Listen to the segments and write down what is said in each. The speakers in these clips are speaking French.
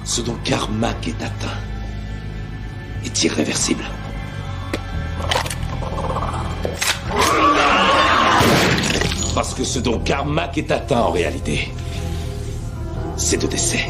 Ce dont Carmack est atteint est irréversible. Parce que ce dont Carmack est atteint en réalité, c'est de décès.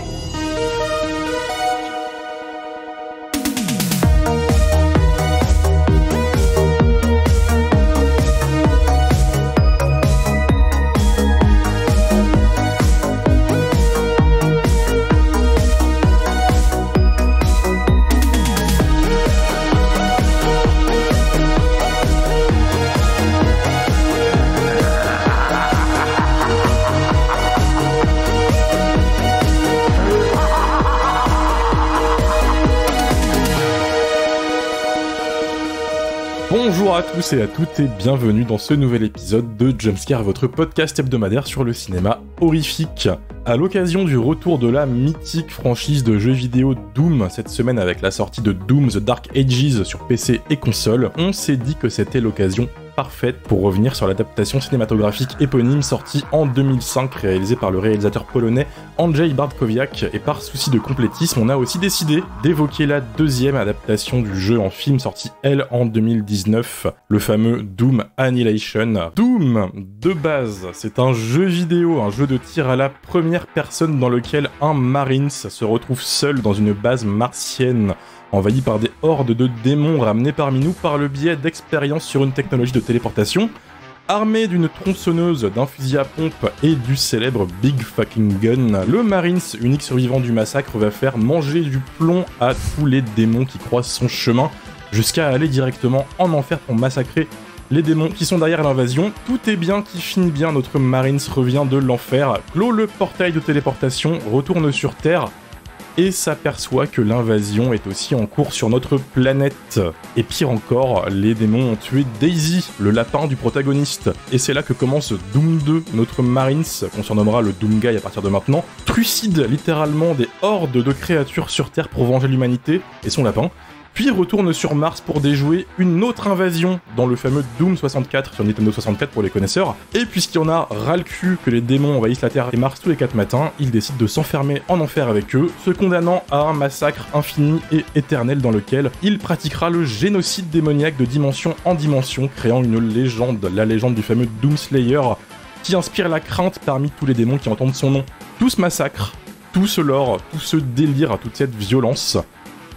Bonjour à tous et à toutes et bienvenue dans ce nouvel épisode de Jumpscare, votre podcast hebdomadaire sur le cinéma horrifique. À l'occasion du retour de la mythique franchise de jeux vidéo Doom cette semaine avec la sortie de Doom The Dark Ages sur PC et console, on s'est dit que c'était l'occasion parfaite pour revenir sur l'adaptation cinématographique éponyme sortie en 2005 réalisée par le réalisateur polonais Andrzej Bartkowiak, et par souci de complétisme on a aussi décidé d'évoquer la deuxième adaptation du jeu en film sorti elle en 2019, le fameux Doom Annihilation. Doom, de base, c'est un jeu vidéo, un jeu de tir à la première personne dans lequel un Marines se retrouve seul dans une base martienne envahi par des hordes de démons ramenés parmi nous par le biais d'expériences sur une technologie de téléportation, armé d'une tronçonneuse, d'un fusil à pompe et du célèbre Big Fucking Gun, le Marines, unique survivant du massacre, va faire manger du plomb à tous les démons qui croisent son chemin, jusqu'à aller directement en enfer pour massacrer les démons qui sont derrière l'invasion. Tout est bien qui finit bien, notre Marines revient de l'enfer, clôt le portail de téléportation, retourne sur Terre, et s'aperçoit que l'invasion est aussi en cours sur notre planète. Et pire encore, les démons ont tué Daisy, le lapin du protagoniste. Et c'est là que commence Doom 2, notre Marines, qu'on surnommera le Doom Guy à partir de maintenant, trucide littéralement des hordes de créatures sur Terre pour venger l'humanité et son lapin, puis retourne sur Mars pour déjouer une autre invasion dans le fameux Doom 64 sur Nintendo 64 pour les connaisseurs. Et puisqu'il y en a ras le cul que les démons envahissent la Terre et Mars tous les 4 matins, il décide de s'enfermer en enfer avec eux, se condamnant à un massacre infini et éternel dans lequel il pratiquera le génocide démoniaque de dimension en dimension, créant une légende, la légende du fameux Doom Slayer, qui inspire la crainte parmi tous les démons qui entendent son nom. Tout ce massacre, tout ce lore, tout ce délire, toute cette violence,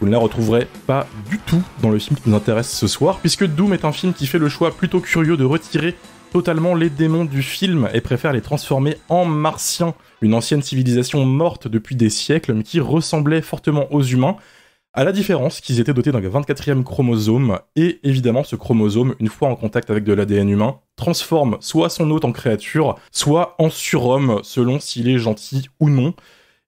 vous ne la retrouverez pas du tout dans le film qui nous intéresse ce soir, puisque Doom est un film qui fait le choix plutôt curieux de retirer totalement les démons du film et préfère les transformer en martiens, une ancienne civilisation morte depuis des siècles mais qui ressemblait fortement aux humains, à la différence qu'ils étaient dotés d'un 24e chromosome, et évidemment ce chromosome, une fois en contact avec de l'ADN humain, transforme soit son hôte en créature, soit en surhomme selon s'il est gentil ou non.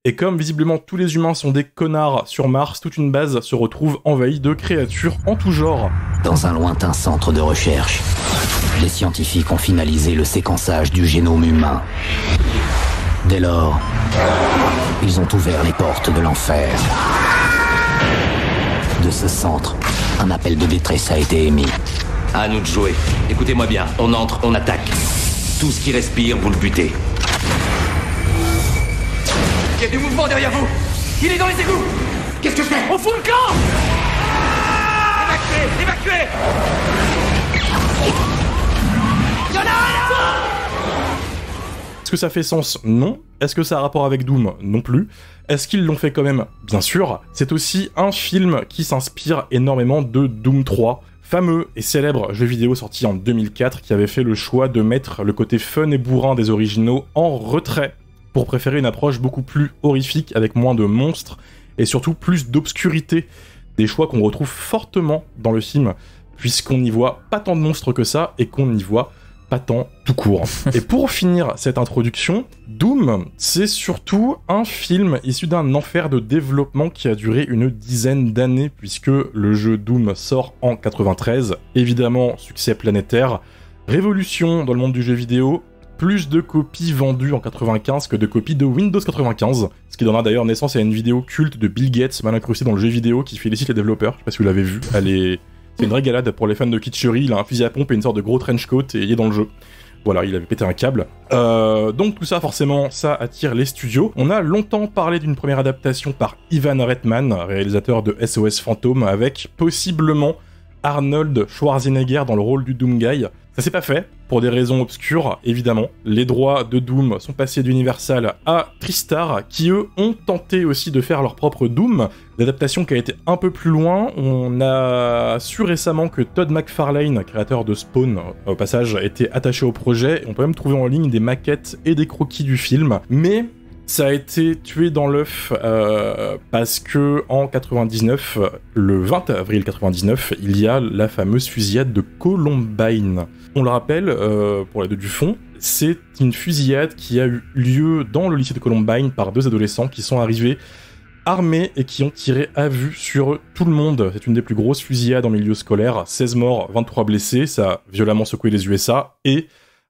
Et comme visiblement tous les humains sont des connards sur Mars, toute une base se retrouve envahie de créatures en tout genre. Dans un lointain centre de recherche, les scientifiques ont finalisé le séquençage du génome humain. Dès lors, ils ont ouvert les portes de l'enfer. De ce centre, un appel de détresse a été émis. À nous de jouer. Écoutez-moi bien, on entre, on attaque. Tout ce qui respire, vous le butez. Il y a du mouvement derrière vous. Il est dans les égouts. Qu'est-ce que je fais? On fout le camp. Évacuez, évacuez. Il y en a un là. Est-ce que ça fait sens? Non. Est-ce que ça a rapport avec Doom? Non plus. Est-ce qu'ils l'ont fait quand même? Bien sûr. C'est aussi un film qui s'inspire énormément de Doom 3, fameux et célèbre jeu vidéo sorti en 2004 qui avait fait le choix de mettre le côté fun et bourrin des originaux en retrait, pour préférer une approche beaucoup plus horrifique avec moins de monstres et surtout plus d'obscurité. Des choix qu'on retrouve fortement dans le film, puisqu'on n'y voit pas tant de monstres que ça et qu'on n'y voit pas tant tout court. Et pour finir cette introduction, Doom, c'est surtout un film issu d'un enfer de développement qui a duré une dizaine d'années, puisque le jeu Doom sort en 93, évidemment succès planétaire, révolution dans le monde du jeu vidéo, plus de copies vendues en 95 que de copies de Windows 95, ce qui donnera d'ailleurs naissance à une vidéo culte de Bill Gates mal incrustée dans le jeu vidéo qui félicite les développeurs, je sais pas si vous l'avez vu, c'est une régalade pour les fans de kitscherie, il a un fusil à pompe et une sorte de gros trench coat et il est dans le jeu. Voilà, il avait pété un câble. Donc tout ça, forcément, ça attire les studios. On a longtemps parlé d'une première adaptation par Ivan Reitman, réalisateur de SOS Fantôme, avec possiblement Arnold Schwarzenegger dans le rôle du Doom Guy. Ça s'est pas fait, pour des raisons obscures, évidemment. Les droits de Doom sont passés d'Universal à TriStar, qui eux ont tenté aussi de faire leur propre Doom, l'adaptation qui a été un peu plus loin. On a su récemment que Todd McFarlane, créateur de Spawn, au passage, était attaché au projet. On peut même trouver en ligne des maquettes et des croquis du film, mais ça a été tué dans l'œuf parce que en 99, le 20 avril 99, il y a la fameuse fusillade de Columbine. On le rappelle, pour les deux du fond, c'est une fusillade qui a eu lieu dans le lycée de Columbine par deux adolescents qui sont arrivés armés et qui ont tiré à vue sur tout le monde. C'est une des plus grosses fusillades en milieu scolaire, 16 morts, 23 blessés, ça a violemment secoué les USA, et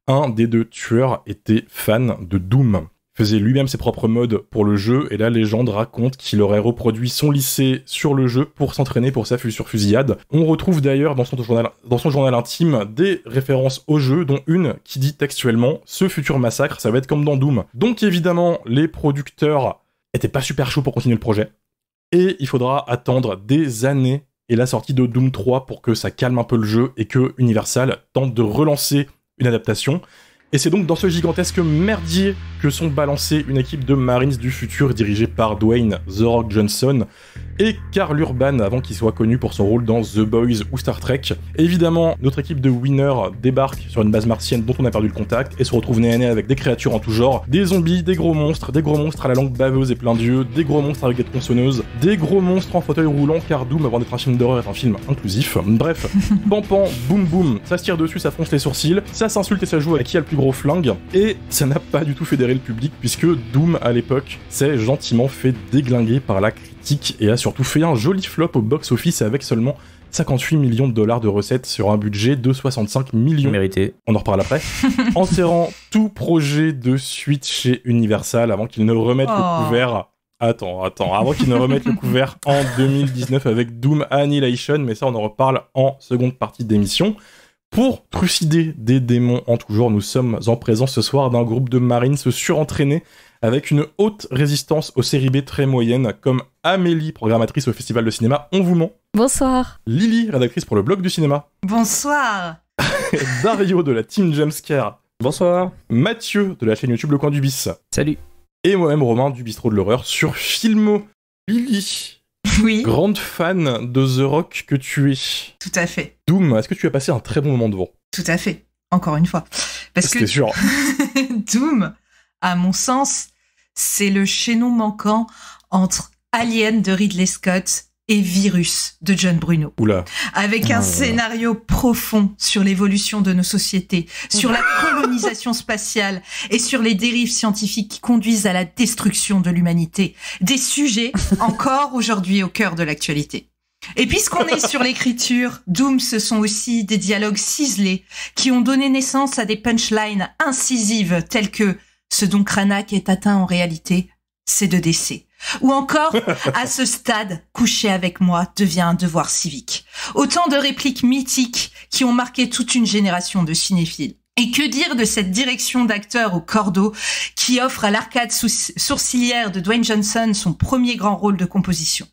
un des deux tueurs était fan de Doom. Faisait lui-même ses propres mods pour le jeu, et la légende raconte qu'il aurait reproduit son lycée sur le jeu pour s'entraîner pour sa fusillade. On retrouve d'ailleurs dans son journal intime des références au jeu, dont une qui dit textuellement « Ce futur massacre, ça va être comme dans Doom ». Donc évidemment, les producteurs étaient pas super chauds pour continuer le projet, et il faudra attendre des années et la sortie de Doom 3 pour que ça calme un peu le jeu et que Universal tente de relancer une adaptation. Et c'est donc dans ce gigantesque merdier que sont balancés une équipe de Marines du futur dirigée par Dwayne The Rock Johnson et Karl Urban avant qu'il soit connu pour son rôle dans The Boys ou Star Trek. Évidemment, notre équipe de winners débarque sur une base martienne dont on a perdu le contact et se retrouve nez à nez avec des créatures en tout genre, des zombies, des gros monstres à la langue baveuse et plein d'yeux, des gros monstres avec des tronçonneuses, des gros monstres en fauteuil roulant car Doom, avant d'être un film d'horreur, est un film inclusif. Bref, pan boum boum, ça se tire dessus, ça fronce les sourcils, ça s'insulte et ça joue avec qui a le plus gros flingue, et ça n'a pas du tout fédéré le public puisque Doom à l'époque s'est gentiment fait déglinguer par la critique et a surtout fait un joli flop au box-office avec seulement 58 millions de dollars de recettes sur un budget de 65 millions. Mérité. On en reparle après. Enterrant tout projet de suite chez Universal avant qu'ils ne remettent le couvert. Avant qu'ils ne remettent le couvert en 2019 avec Doom Annihilation, mais ça on en reparle en seconde partie d'émission. Pour trucider des démons en tout genre, nous sommes en présence ce soir d'un groupe de marines surentraînés avec une haute résistance aux séries B très moyennes, comme Amélie, programmatrice au Festival de Cinéma On vous ment. Bonsoir. Lily, rédactrice pour le blog du cinéma. Bonsoir. Dario de la team Jumpscare. Bonsoir. Mathieu de la chaîne YouTube Le Coin du Bis. Salut. Et moi-même Romain du Bistrot de l'Horreur sur Filmo. Lily. Oui. Grande fan de The Rock que tu es. Tout à fait. Doom, est-ce que tu as passé un très bon moment devant ? Tout à fait. Encore une fois. Parce C'était que sûr. Doom, à mon sens, c'est le chaînon manquant entre Alien de Ridley Scott et Virus de John Bruno. Oula. Avec un scénario profond sur l'évolution de nos sociétés, sur la colonisation spatiale et sur les dérives scientifiques qui conduisent à la destruction de l'humanité. Des sujets encore aujourd'hui au cœur de l'actualité. Et puisqu'on est sur l'écriture, Doom, ce sont aussi des dialogues ciselés qui ont donné naissance à des punchlines incisives telles que « Ce dont Cranach est atteint en réalité, c'est de décès ». Ou encore, à ce stade, coucher avec moi devient un devoir civique. Autant de répliques mythiques qui ont marqué toute une génération de cinéphiles. Et que dire de cette direction d'acteur au cordeau qui offre à l'arcade sourcilière de Dwayne Johnson son premier grand rôle de composition.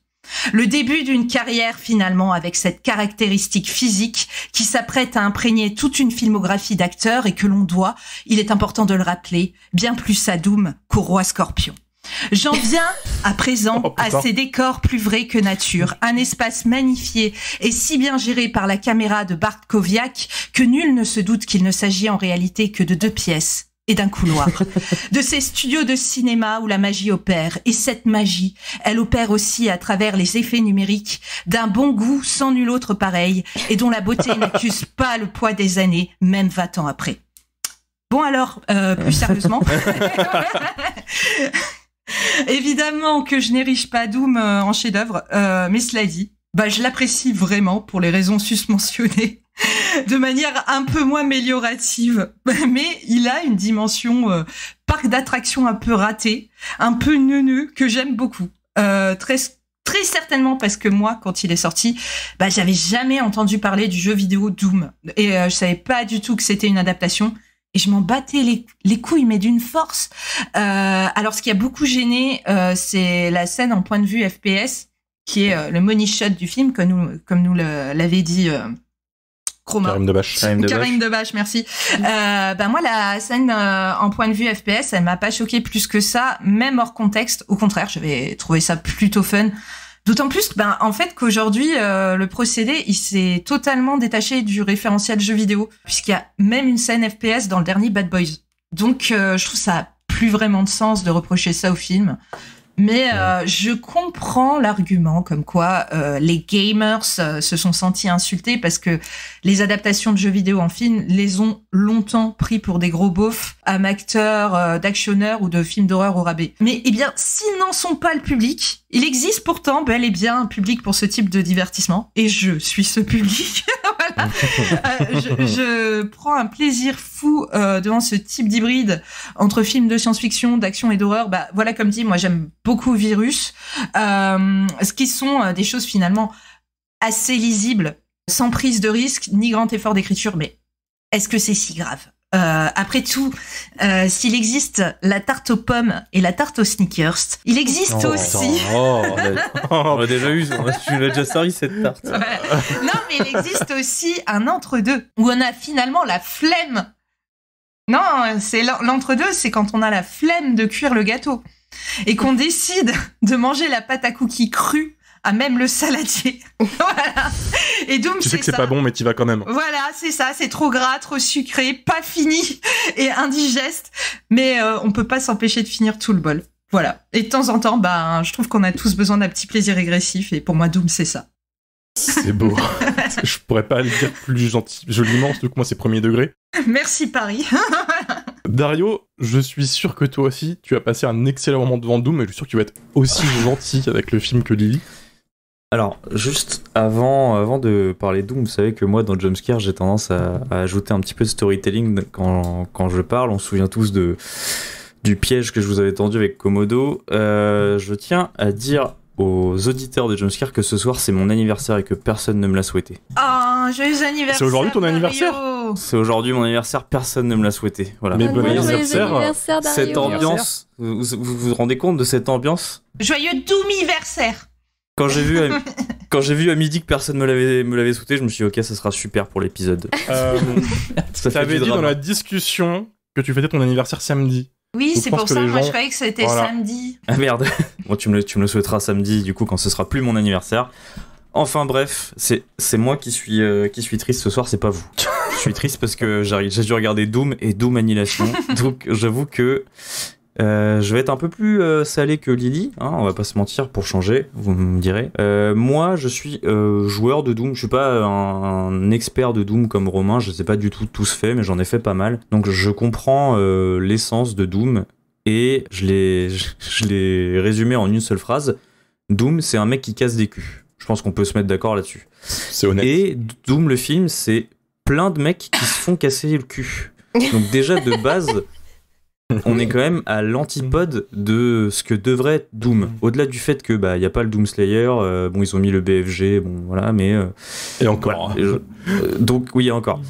Le début d'une carrière finalement avec cette caractéristique physique qui s'apprête à imprégner toute une filmographie d'acteurs et que l'on doit, il est important de le rappeler, bien plus à Doom qu'au Roi Scorpion. J'en viens à présent à ces décors plus vrais que nature, un espace magnifié et si bien géré par la caméra de Bart Kowiak que nul ne se doute qu'il ne s'agit en réalité que de 2 pièces et d'un couloir. De ces studios de cinéma où la magie opère, et cette magie, elle opère aussi à travers les effets numériques d'un bon goût sans nul autre pareil et dont la beauté n'accuse pas le poids des années, même 20 ans après. Bon alors, plus sérieusement... Évidemment que je n'érige pas Doom en chef-d'œuvre, mais cela dit, je l'apprécie vraiment pour les raisons susmentionnées, de manière un peu moins améliorative. Mais il a une dimension parc d'attractions un peu raté, un peu neuneux, que j'aime beaucoup. Très certainement parce que moi, quand il est sorti, j'avais jamais entendu parler du jeu vidéo Doom. Et je savais pas du tout que c'était une adaptation. et je m'en battais les couilles, mais d'une force. Alors, ce qui a beaucoup gêné, c'est la scène en point de vue FPS, qui est le money shot du film, comme nous l'avait dit Chroma. Karim Debache, merci. Moi, la scène en point de vue FPS, elle m'a pas choqué plus que ça, même hors contexte. Au contraire, j'avais trouvé ça plutôt fun. D'autant plus, en fait, qu'aujourd'hui, le procédé, il s'est totalement détaché du référentiel jeu vidéo, puisqu'il y a même une scène FPS dans le dernier Bad Boys. Donc, je trouve ça a plus vraiment de sens de reprocher ça au film. Mais je comprends l'argument comme quoi les gamers se sont sentis insultés parce que les adaptations de jeux vidéo en film les ont longtemps pris pour des gros beaufs amateurs d'actionneurs ou de films d'horreur au rabais. Mais s'ils n'en sont pas le public, il existe pourtant bel et bien un public pour ce type de divertissement. Et je suis ce public. Voilà. Je prends un plaisir fou devant ce type d'hybride entre films de science-fiction, d'action et d'horreur. Voilà, comme dit, moi j'aime beaucoup Virus, ce qui sont des choses finalement assez lisibles, sans prise de risque ni grand effort d'écriture. Mais est-ce que c'est si grave? Après tout, s'il existe la tarte aux pommes et la tarte aux sneakers, il existe aussi... on l'a déjà eu, tu l'as déjà servi cette tarte. Ouais. Non, mais il existe aussi un entre-deux, où on a finalement la flemme. Non, c'est l'entre-deux, c'est quand on a la flemme de cuire le gâteau, et qu'on décide de manger la pâte à cookies crue à même le saladier. Voilà. Et Doom, tu sais que c'est pas bon, mais t'y vas quand même. Voilà, c'est ça. C'est trop gras, trop sucré, pas fini et indigeste. Mais on peut pas s'empêcher de finir tout le bol. Voilà. Et de temps en temps, je trouve qu'on a tous besoin d'un petit plaisir régressif. Et pour moi, Doom, c'est ça. C'est beau. Je pourrais pas le dire plus joliment, surtout que moi, c'est premier degré. Merci, Paris. Dario, je suis sûr que toi aussi, tu as passé un excellent moment devant Doom, et je suis sûr que tu vas être aussi gentil avec le film que Lily. Alors, juste avant de parler de Doom, vous savez que moi, dans Jumpscare, j'ai tendance à ajouter un petit peu de storytelling quand je parle. On se souvient tous du piège que je vous avais tendu avec Komodo. Je tiens à dire aux auditeurs de Jumpscare que ce soir, c'est mon anniversaire et que personne ne me l'a souhaité. Oh, joyeux anniversaire! C'est aujourd'hui ton anniversaire? C'est aujourd'hui mon anniversaire, personne ne me l'a souhaité. Voilà. Mais bon anniversaire! Cette ambiance, vous vous rendez compte de cette ambiance? Joyeux Doomiversaire! Quand j'ai vu à midi que personne me l'avait souhaité, je me suis dit ok, ça sera super pour l'épisode. T'avais dit dans la discussion que tu fêtais ton anniversaire samedi. Oui, donc, c'est pour ça, moi je croyais que c'était samedi. Ah merde. Bon, tu me le souhaiteras samedi, du coup, quand ce sera plus mon anniversaire. Enfin bref, c'est moi qui suis triste ce soir, c'est pas vous. Je suis triste parce que j'ai dû regarder Doom et Doom Annihilation. Donc j'avoue que je vais être un peu plus salé que Lily, hein, on va pas se mentir, pour changer, vous me direz. Moi, je suis joueur de Doom, je suis pas un expert de Doom comme Romain, je sais pas du tout tous fait, mais j'en ai fait pas mal. Donc je comprends l'essence de Doom, et je l'ai résumé en une seule phrase. Doom, c'est un mec qui casse des culs. Je pense qu'on peut se mettre d'accord là-dessus. C'est honnête. Et Doom, le film, c'est plein de mecs qui se font casser le cul. Donc déjà, de base... on est quand même à l'antipode de ce que devrait être Doom. Au-delà du fait que y a pas le Doom Slayer, bon ils ont mis le BFG, bon voilà, mais et encore. Voilà. Donc oui, encore.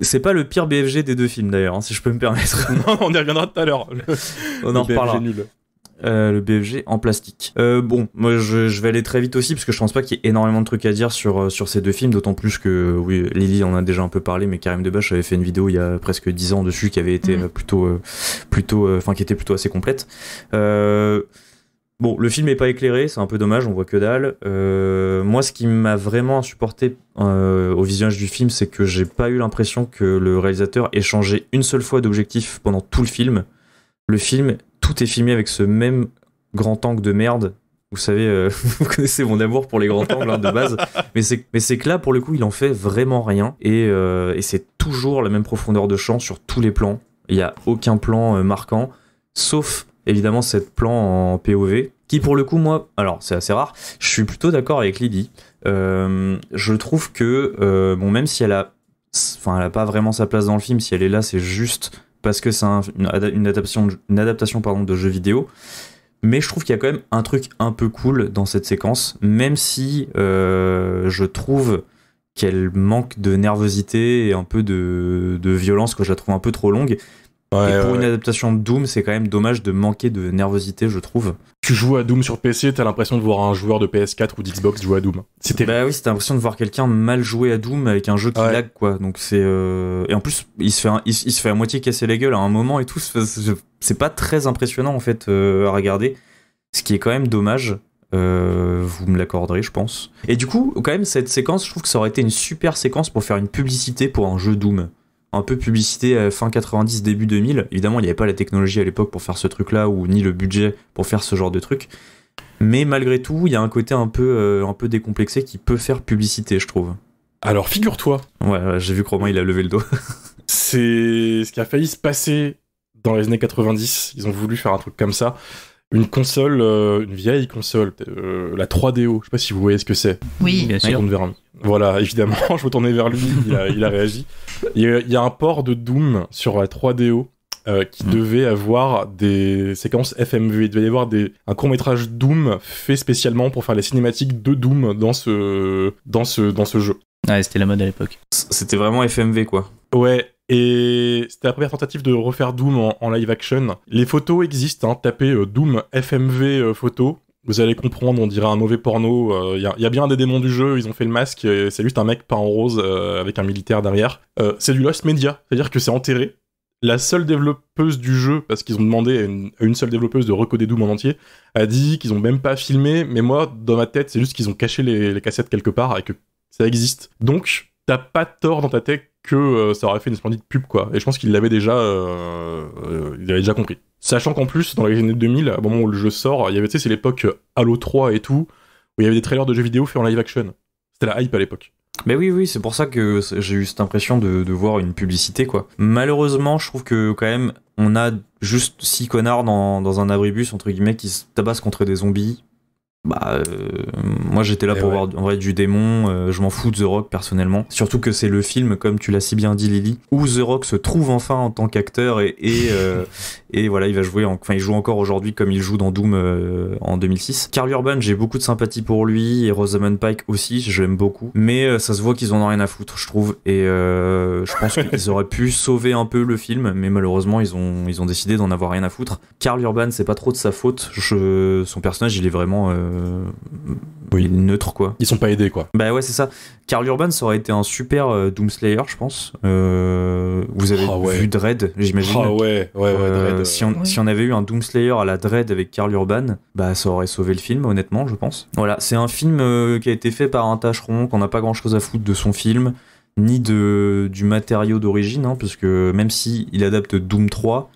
C'est pas le pire BFG des deux films d'ailleurs, hein, si je peux me permettre. Non, on y reviendra tout à l'heure. On en reparlera. Le BFG en plastique. Bon, moi je vais aller très vite aussi parce que je pense pas qu'il y ait énormément de trucs à dire sur ces deux films, d'autant plus que oui, Lily en a déjà un peu parlé, mais Karim Debache avait fait une vidéo il y a presque 10 ans dessus qui avait été qui était plutôt assez complète. Bon, le film est pas éclairé, c'est un peu dommage, on voit que dalle. Moi, ce qui m'a vraiment insupporté au visionnage du film, c'est que j'ai pas eu l'impression que le réalisateur ait changé une seule fois d'objectif pendant tout le film. Le film, tout est filmé avec ce même grand angle de merde. Vous savez, vous connaissez mon amour pour les grands angles hein, de base. Mais c'est que là, pour le coup, il en fait vraiment rien. Et c'est toujours la même profondeur de champ sur tous les plans. Il n'y a aucun plan marquant, sauf évidemment cette plan en POV. Qui pour le coup, moi, alors c'est assez rare, je suis plutôt d'accord avec Lily. Je trouve que, même si elle a pas vraiment sa place dans le film, si elle est là, c'est juste... parce que c'est une adaptation de jeu vidéo, mais je trouve qu'il y a quand même un truc un peu cool dans cette séquence, même si je trouve qu'elle manque de nervosité et un peu de violence, que je la trouve un peu trop longue. Et pour une adaptation de Doom, c'est quand même dommage de manquer de nervosité, je trouve. Tu joues à Doom sur PC, t'as l'impression de voir un joueur de PS4 ou d'Xbox jouer à Doom. Bah oui, t'as l'impression de voir quelqu'un mal jouer à Doom avec un jeu qui lag, quoi. Donc c'est et en plus, il se fait à moitié casser la gueule à un moment et tout. C'est pas très impressionnant en fait à regarder, ce qui est quand même dommage. Vous me l'accorderez, je pense. Et du coup, quand même, cette séquence, je trouve que ça aurait été une super séquence pour faire une publicité pour un jeu Doom. Un peu publicité fin 90, début 2000. Évidemment, il n'y avait pas la technologie à l'époque pour faire ce truc-là, ou ni le budget pour faire ce genre de truc. Mais malgré tout, il y a un côté un peu décomplexé qui peut faire publicité, je trouve. Alors, figure-toi. Ouais, j'ai vu que Romain, il a levé le dos. C'est ce qui a failli se passer dans les années 90. Ils ont voulu faire un truc comme ça. Une console, une vieille console, la 3DO, je sais pas si vous voyez ce que c'est. Oui, bien sûr. Voilà, évidemment, je me tournais vers lui, il a réagi. Il y a un port de Doom sur la 3DO qui devait avoir des séquences FMV. Il devait y avoir un court-métrage Doom fait spécialement pour faire les cinématiques de Doom dans ce jeu. Ouais, c'était la mode à l'époque. C'était vraiment FMV, quoi. Ouais. Et c'était la première tentative de refaire Doom en live action. Les photos existent, tapez Doom FMV photo, vous allez comprendre, on dirait un mauvais porno. Y a bien un des démons du jeu, ils ont fait le masque, et c'est juste un mec peint en rose avec un militaire derrière. C'est du Lost Media, c'est-à-dire que c'est enterré. La seule développeuse du jeu, parce qu'ils ont demandé à une seule développeuse de recoder Doom en entier, a dit qu'ils ont même pas filmé, mais moi, dans ma tête, c'est juste qu'ils ont caché les cassettes quelque part et que ça existe. Donc, t'as pas tort dans ta tête que ça aurait fait une splendide pub, quoi. Et je pense qu'il l'avait déjà, il avait déjà compris. Sachant qu'en plus, dans les années 2000, au moment où le jeu sort, il y avait, tu sais, c'est l'époque Halo 3 et tout, où il y avait des trailers de jeux vidéo faits en live action. C'était la hype à l'époque. Mais oui, c'est pour ça que j'ai eu cette impression de voir une publicité, quoi. Malheureusement, je trouve que quand même, on a juste 6 connards dans un abribus, entre guillemets, qui se tabassent contre des zombies. Moi j'étais là pour voir en vrai du démon, je m'en fous de The Rock personnellement, surtout que c'est le film, comme tu l'as si bien dit Lily, où The Rock se trouve enfin en tant qu'acteur et voilà, il joue encore aujourd'hui comme il joue dans Doom en 2006. Karl Urban, j'ai beaucoup de sympathie pour lui, et Rosamund Pike aussi, je l'aime beaucoup, mais ça se voit qu'ils en ont rien à foutre, je trouve, et je pense qu'ils auraient pu sauver un peu le film, mais malheureusement ils ont décidé d'en avoir rien à foutre. Karl Urban, c'est pas trop de sa faute, son personnage il est vraiment oui, neutre, quoi. Ils sont pas aidés, quoi. Bah ouais, c'est ça. Karl Urban, ça aurait été un super Doomslayer, je pense. Vous avez vu Dredd, j'imagine. Ah ouais, Dredd. Si on avait eu un Doomslayer à la Dredd avec Karl Urban, bah ça aurait sauvé le film, honnêtement, je pense. Voilà, c'est un film qui a été fait par un tâcheron, qu'on n'a pas grand chose à foutre de son film, ni du matériau d'origine, parce que même si il adapte Doom 3,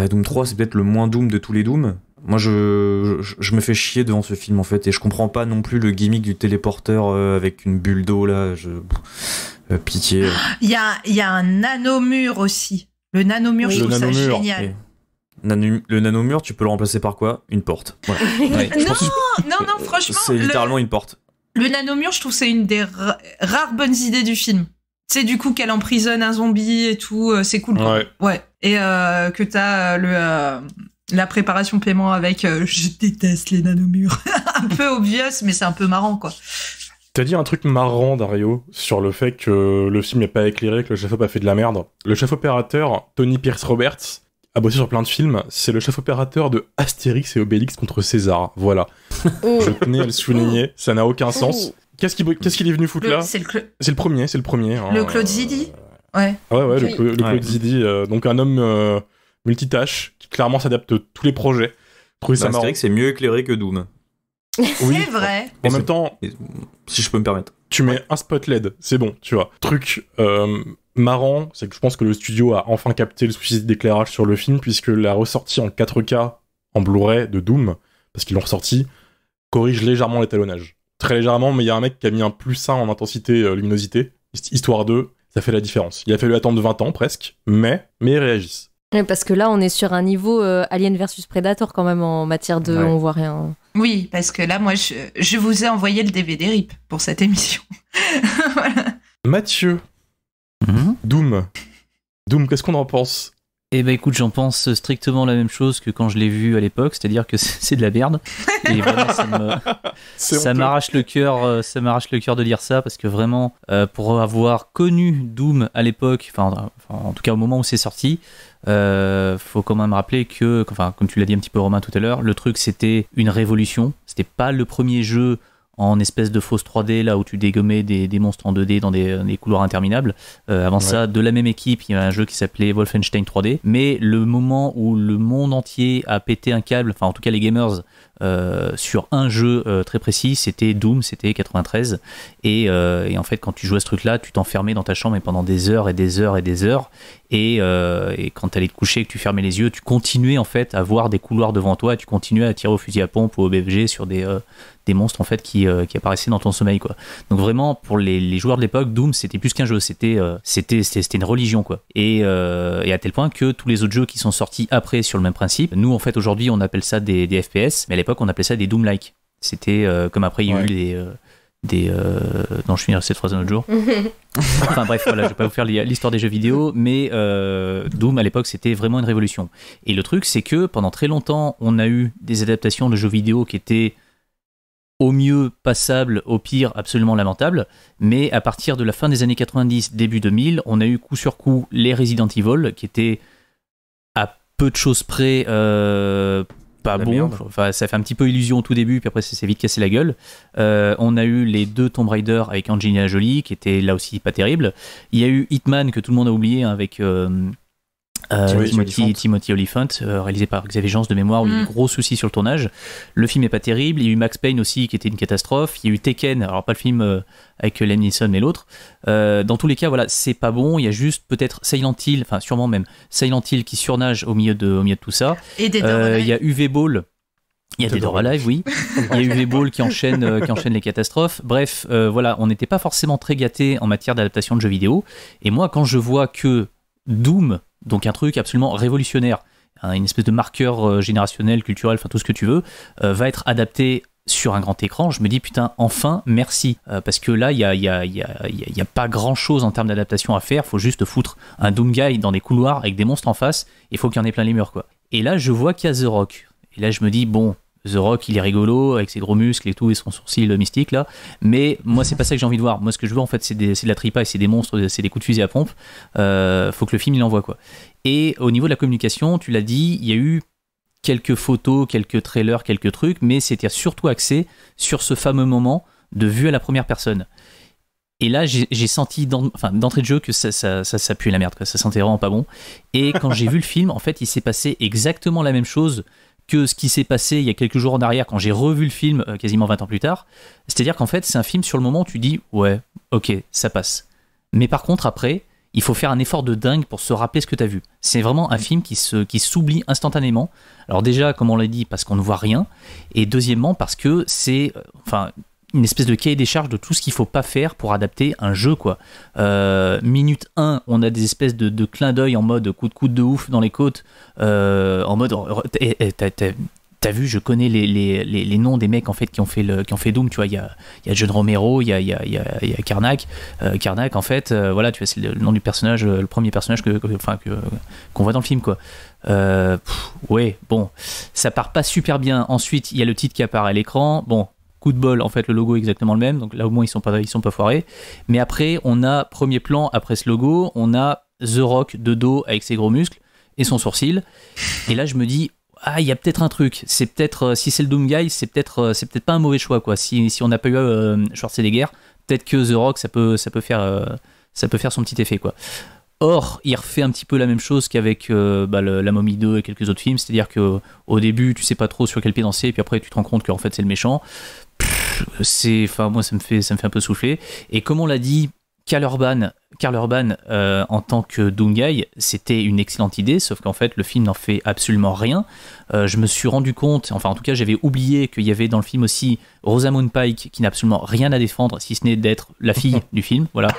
Doom 3 c'est peut-être le moins Doom de tous les Dooms. Moi, je me fais chier devant ce film, en fait, et je comprends pas non plus le gimmick du téléporteur avec une bulle d'eau, là. Pitié. Il y a un nanomur aussi. Le nanomur, je trouve ça génial. Le nanomur, tu peux le remplacer par quoi ? Une porte. Voilà. Ouais, non, franchement. C'est littéralement une porte. Le nanomur, je trouve que c'est une des rares bonnes idées du film. C'est du coup qu'elle emprisonne un zombie et tout, c'est cool. Ouais. Et que t'as la préparation paiement avec je déteste les nanomurs. Un peu obvious, mais c'est un peu marrant, quoi. T'as dit un truc marrant, Dario, sur le fait que le film n'est pas éclairé, que le chef-op a fait de la merde. Le chef-opérateur, Tony Pierce Roberts, a bossé sur plein de films. C'est le chef-opérateur de Astérix et Obélix contre César. Voilà. Je tenais à le souligner. Ça n'a aucun sens. Qu'est-ce qu'il est venu foutre là ? C'est le premier. Hein, le Claude Zidi. Ouais. Ouais, le Claude Zidi. Donc un homme multitâche qui clairement s'adapte à tous les projets. Ça marrant. C'est mieux éclairé que Doom. Oui. C'est vrai. En même temps, si je peux me permettre, tu mets un spot LED, c'est bon, tu vois. Truc marrant, c'est que je pense que le studio a enfin capté le souci d'éclairage sur le film, puisque la ressortie en 4K en Blu-ray de Doom, parce qu'ils l'ont ressorti, corrige légèrement l'étalonnage. Très légèrement, mais il y a un mec qui a mis un +1 en intensité luminosité, histoire de, ça fait la différence. Il a fallu attendre 20 ans presque, mais ils réagissent. Ouais, parce que là, on est sur un niveau Alien versus Predator quand même en matière de... On voit rien. Oui, parce que là, moi, je vous ai envoyé le DVD RIP pour cette émission. Voilà. Mathieu, Doom, qu'est-ce qu'on en pense ? Eh ben écoute, j'en pense strictement la même chose que quand je l'ai vu à l'époque, c'est-à-dire que c'est de la merde. Et vraiment, ça m'arrache le cœur de lire ça, parce que vraiment, pour avoir connu Doom à l'époque, enfin en tout cas au moment où c'est sorti, faut quand même rappeler que, enfin comme tu l'as dit un petit peu Romain tout à l'heure, le truc c'était une révolution. C'était pas le premier jeu en espèce de fausse 3D, là où tu dégommais des monstres en 2D dans des couloirs interminables. Avant ça, de la même équipe, il y a un jeu qui s'appelait Wolfenstein 3D. Mais le moment où le monde entier a pété un câble, enfin en tout cas les gamers, sur un jeu très précis, c'était Doom, c'était 93. Et en fait, quand tu jouais à ce truc-là, tu t'enfermais dans ta chambre et pendant des heures et des heures et des heures. Et quand tu allais te coucher et que tu fermais les yeux, tu continuais en fait à voir des couloirs devant toi, et tu continuais à tirer au fusil à pompe ou au BFG sur des monstres en fait qui apparaissaient dans ton sommeil, quoi. Donc vraiment pour les joueurs de l'époque, Doom c'était plus qu'un jeu, c'était une religion, quoi. Et à tel point que tous les autres jeux qui sont sortis après sur le même principe, nous en fait aujourd'hui on appelle ça des FPS, mais à l'époque on appelait ça des Doom-like. C'était comme après il y a eu non, je finirai cette phrase un autre jour. Enfin bref, voilà, je vais pas vous faire l'histoire des jeux vidéo, mais Doom à l'époque c'était vraiment une révolution. Et le truc c'est que pendant très longtemps on a eu des adaptations de jeux vidéo qui étaient au mieux passables, au pire absolument lamentables, mais à partir de la fin des années 90, début 2000, on a eu coup sur coup les Resident Evil qui étaient à peu de choses près pas bon, enfin, ça fait un petit peu illusion au tout début, puis après ça s'est vite cassé la gueule. On a eu les 2 Tomb Raider avec Angelina Jolie qui étaient là aussi pas terribles. Il y a eu Hitman que tout le monde a oublié, hein, avec Timothy Olyphant, réalisé par Xavier Jeance de mémoire, où il y a eu gros soucis sur le tournage. Le film est pas terrible. Il y a eu Max Payne aussi qui était une catastrophe. Il y a eu Tekken, alors pas le film avec Liam Neeson mais l'autre. Dans tous les cas, voilà, c'est pas bon. Il y a juste peut-être Silent Hill, enfin sûrement même Silent Hill qui surnage au milieu de tout ça. Et Dead or Alive. Il y a UV Ball. Il y a Dead or Alive, oui. Il y a UV Ball qui enchaîne les catastrophes. Bref, voilà, on n'était pas forcément très gâtés en matière d'adaptation de jeux vidéo. Et moi, quand je vois que Doom, donc un truc absolument révolutionnaire, une espèce de marqueur générationnel, culturel, enfin tout ce que tu veux, va être adapté sur un grand écran, je me dis putain, enfin, merci. Parce que là, il y a pas grand chose en termes d'adaptation à faire, faut juste foutre un Doom Guy dans des couloirs avec des monstres en face, il faut qu'il y en ait plein les murs, quoi. Et là, je vois qu'il y a The Rock. Et là, je me dis, bon, The Rock, il est rigolo avec ses gros muscles et tout et son sourcil mystique là, mais moi c'est pas ça que j'ai envie de voir. Moi ce que je veux en fait c'est de la tripaille, c'est des monstres, c'est des coups de fusil à pompe. Faut que le film il envoie, quoi. Et au niveau de la communication, tu l'as dit, il y a eu quelques photos, quelques trailers, quelques trucs, mais c'était surtout axé sur ce fameux moment de vue à la première personne. Et là, j'ai senti d'entrée de jeu que ça pue la merde, quoi. Ça sentait vraiment pas bon. Et quand j'ai vu le film, en fait, il s'est passé exactement la même chose que ce qui s'est passé il y a quelques jours en arrière quand j'ai revu le film quasiment 20 ans plus tard. C'est-à-dire qu'en fait, c'est un film sur le moment où tu dis ouais, ok, ça passe. Mais par contre, après, il faut faire un effort de dingue pour se rappeler ce que tu as vu. C'est vraiment un film qui s'oublie instantanément. Alors déjà, comme on l'a dit, parce qu'on ne voit rien. Et deuxièmement, parce que c'est une espèce de cahier des charges de tout ce qu'il faut pas faire pour adapter un jeu, quoi. Minute 1, on a des espèces de clins d'œil en mode coup de coude de ouf dans les côtes, en mode t'as vu, je connais les noms des mecs en fait qui ont fait Doom, tu vois, il y a John Romero, il y a Karnak. Karnak en fait, voilà, tu vois, c'est le nom du personnage, le premier personnage qu'on voit dans le film, quoi. Ouais, bon, ça part pas super bien. Ensuite, il y a le titre qui apparaît à l'écran. Bon, coup de bol, en fait, le logo est exactement le même, donc là au moins ils sont pas foirés. Mais après, on a premier plan après ce logo, on a The Rock de dos avec ses gros muscles et son sourcil. Et là, je me dis, ah, il y a peut-être un truc. C'est peut-être, si c'est le Doom Guy, c'est peut-être pas un mauvais choix, quoi. Si on n'a pas eu Schwarzenegger, peut-être que The Rock, ça peut faire son petit effet, quoi. Or, il refait un petit peu la même chose qu'avec la Momie 2 et quelques autres films, c'est-à-dire qu'au début, tu sais pas trop sur quel pied danser, et puis après, tu te rends compte qu'en fait, c'est le méchant. Moi, ça me fait un peu souffler. Et comme on l'a dit, Karl Urban en tant que Doom Guy, c'était une excellente idée, sauf qu'en fait le film n'en fait absolument rien. Je me suis rendu compte, enfin en tout cas j'avais oublié qu'il y avait dans le film aussi Rosamund Pike qui n'a absolument rien à défendre si ce n'est d'être la fille du film, voilà.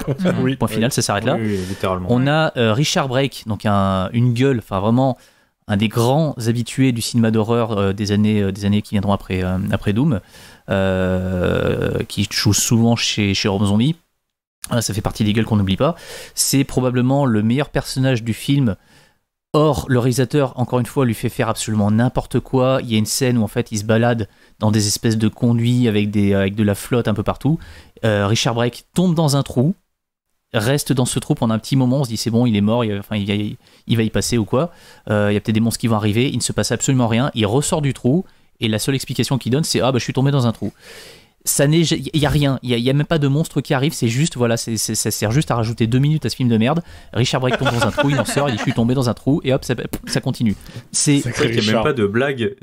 Oui, point final, ça s'arrête là. Oui, littéralement. On a Richard Brake, donc une gueule, enfin vraiment un des grands habitués du cinéma d'horreur des années qui viendront après Doom, qui joue souvent chez Rob Zombie. Ça fait partie des gueules qu'on n'oublie pas. C'est probablement le meilleur personnage du film Or, le réalisateur, encore une fois, lui fait faire absolument n'importe quoi. Il y a une scène où en fait il se balade dans des espèces de conduits avec de la flotte un peu partout. Richard Brake tombe dans un trou, reste dans ce trou pendant un petit moment, on se dit c'est bon, il est mort, il va y passer ou quoi. Il y a peut-être des monstres qui vont arriver, il ne se passe absolument rien. Il ressort du trou et la seule explication qu'il donne c'est je suis tombé dans un trou. Il y a rien, il y a même pas de monstre qui arrive, c'est juste ça sert juste à rajouter 2 minutes à ce film de merde. Richard Brake tombe dans un trou, il en sort, il dit je suis tombé dans un trou et hop ça continue. C'est vrai qu'il n'y a même pas de blague.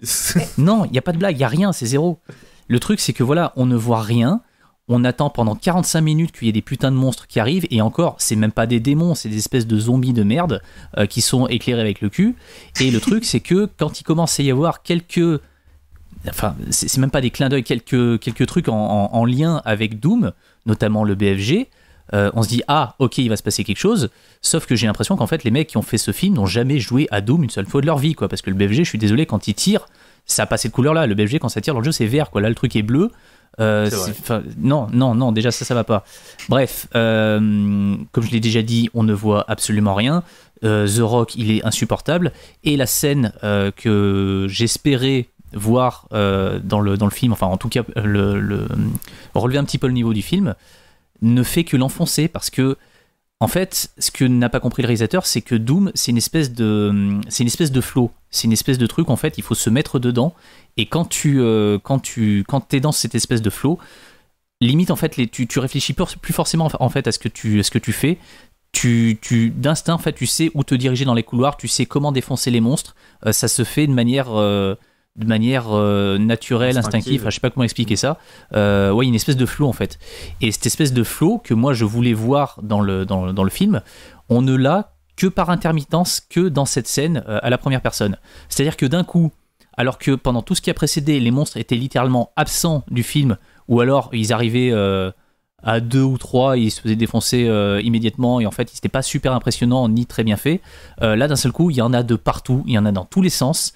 Non, il n'y a pas de blague, il y a rien, c'est zéro. Le truc c'est que voilà, on ne voit rien. On attend pendant 45 minutes qu'il y ait des putains de monstres qui arrivent, et encore, c'est même pas des démons, c'est des espèces de zombies de merde qui sont éclairés avec le cul. Et le truc, c'est que quand il commence à y avoir quelques... Enfin, c'est même pas des clins d'œil, quelques trucs en lien avec Doom, notamment le BFG, on se dit ok, il va se passer quelque chose, sauf que j'ai l'impression qu'en fait les mecs qui ont fait ce film n'ont jamais joué à Doom une seule fois de leur vie, quoi, parce que le BFG, je suis désolé, quand il tire, ça a pas cette couleur là, le BFG quand ça tire dans le jeu c'est vert, quoi, là le truc est bleu. Non, déjà ça va pas. Bref, comme je l'ai déjà dit, on ne voit absolument rien. The Rock, il est insupportable, et la scène que j'espérais voir dans le film, enfin en tout cas relever un petit peu le niveau du film, ne fait que l'enfoncer, parce que en fait, ce que n'a pas compris le réalisateur, c'est que Doom, c'est une espèce de flow, c'est une espèce de truc, en fait, il faut se mettre dedans, et quand t'es dans cette espèce de flow, limite, en fait, tu réfléchis plus forcément en fait à ce que tu fais. D'instinct, en fait, tu sais où te diriger dans les couloirs, tu sais comment défoncer les monstres, ça se fait de manière naturelle, instinctive, enfin, je sais pas comment expliquer ça. Ouais, une espèce de flow en fait. Et cette espèce de flow que moi je voulais voir dans le film, on ne l'a que par intermittence, que dans cette scène à la première personne. C'est-à-dire que d'un coup, alors que pendant tout ce qui a précédé, les monstres étaient littéralement absents du film, ou alors ils arrivaient à 2 ou 3, ils se faisaient défoncer immédiatement, et en fait c'était pas super impressionnant ni très bien fait. Là d'un seul coup, il y en a de partout, il y en a dans tous les sens.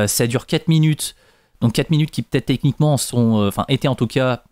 Ça dure 4 minutes, donc 4 minutes qui peut-être techniquement étaient en tout cas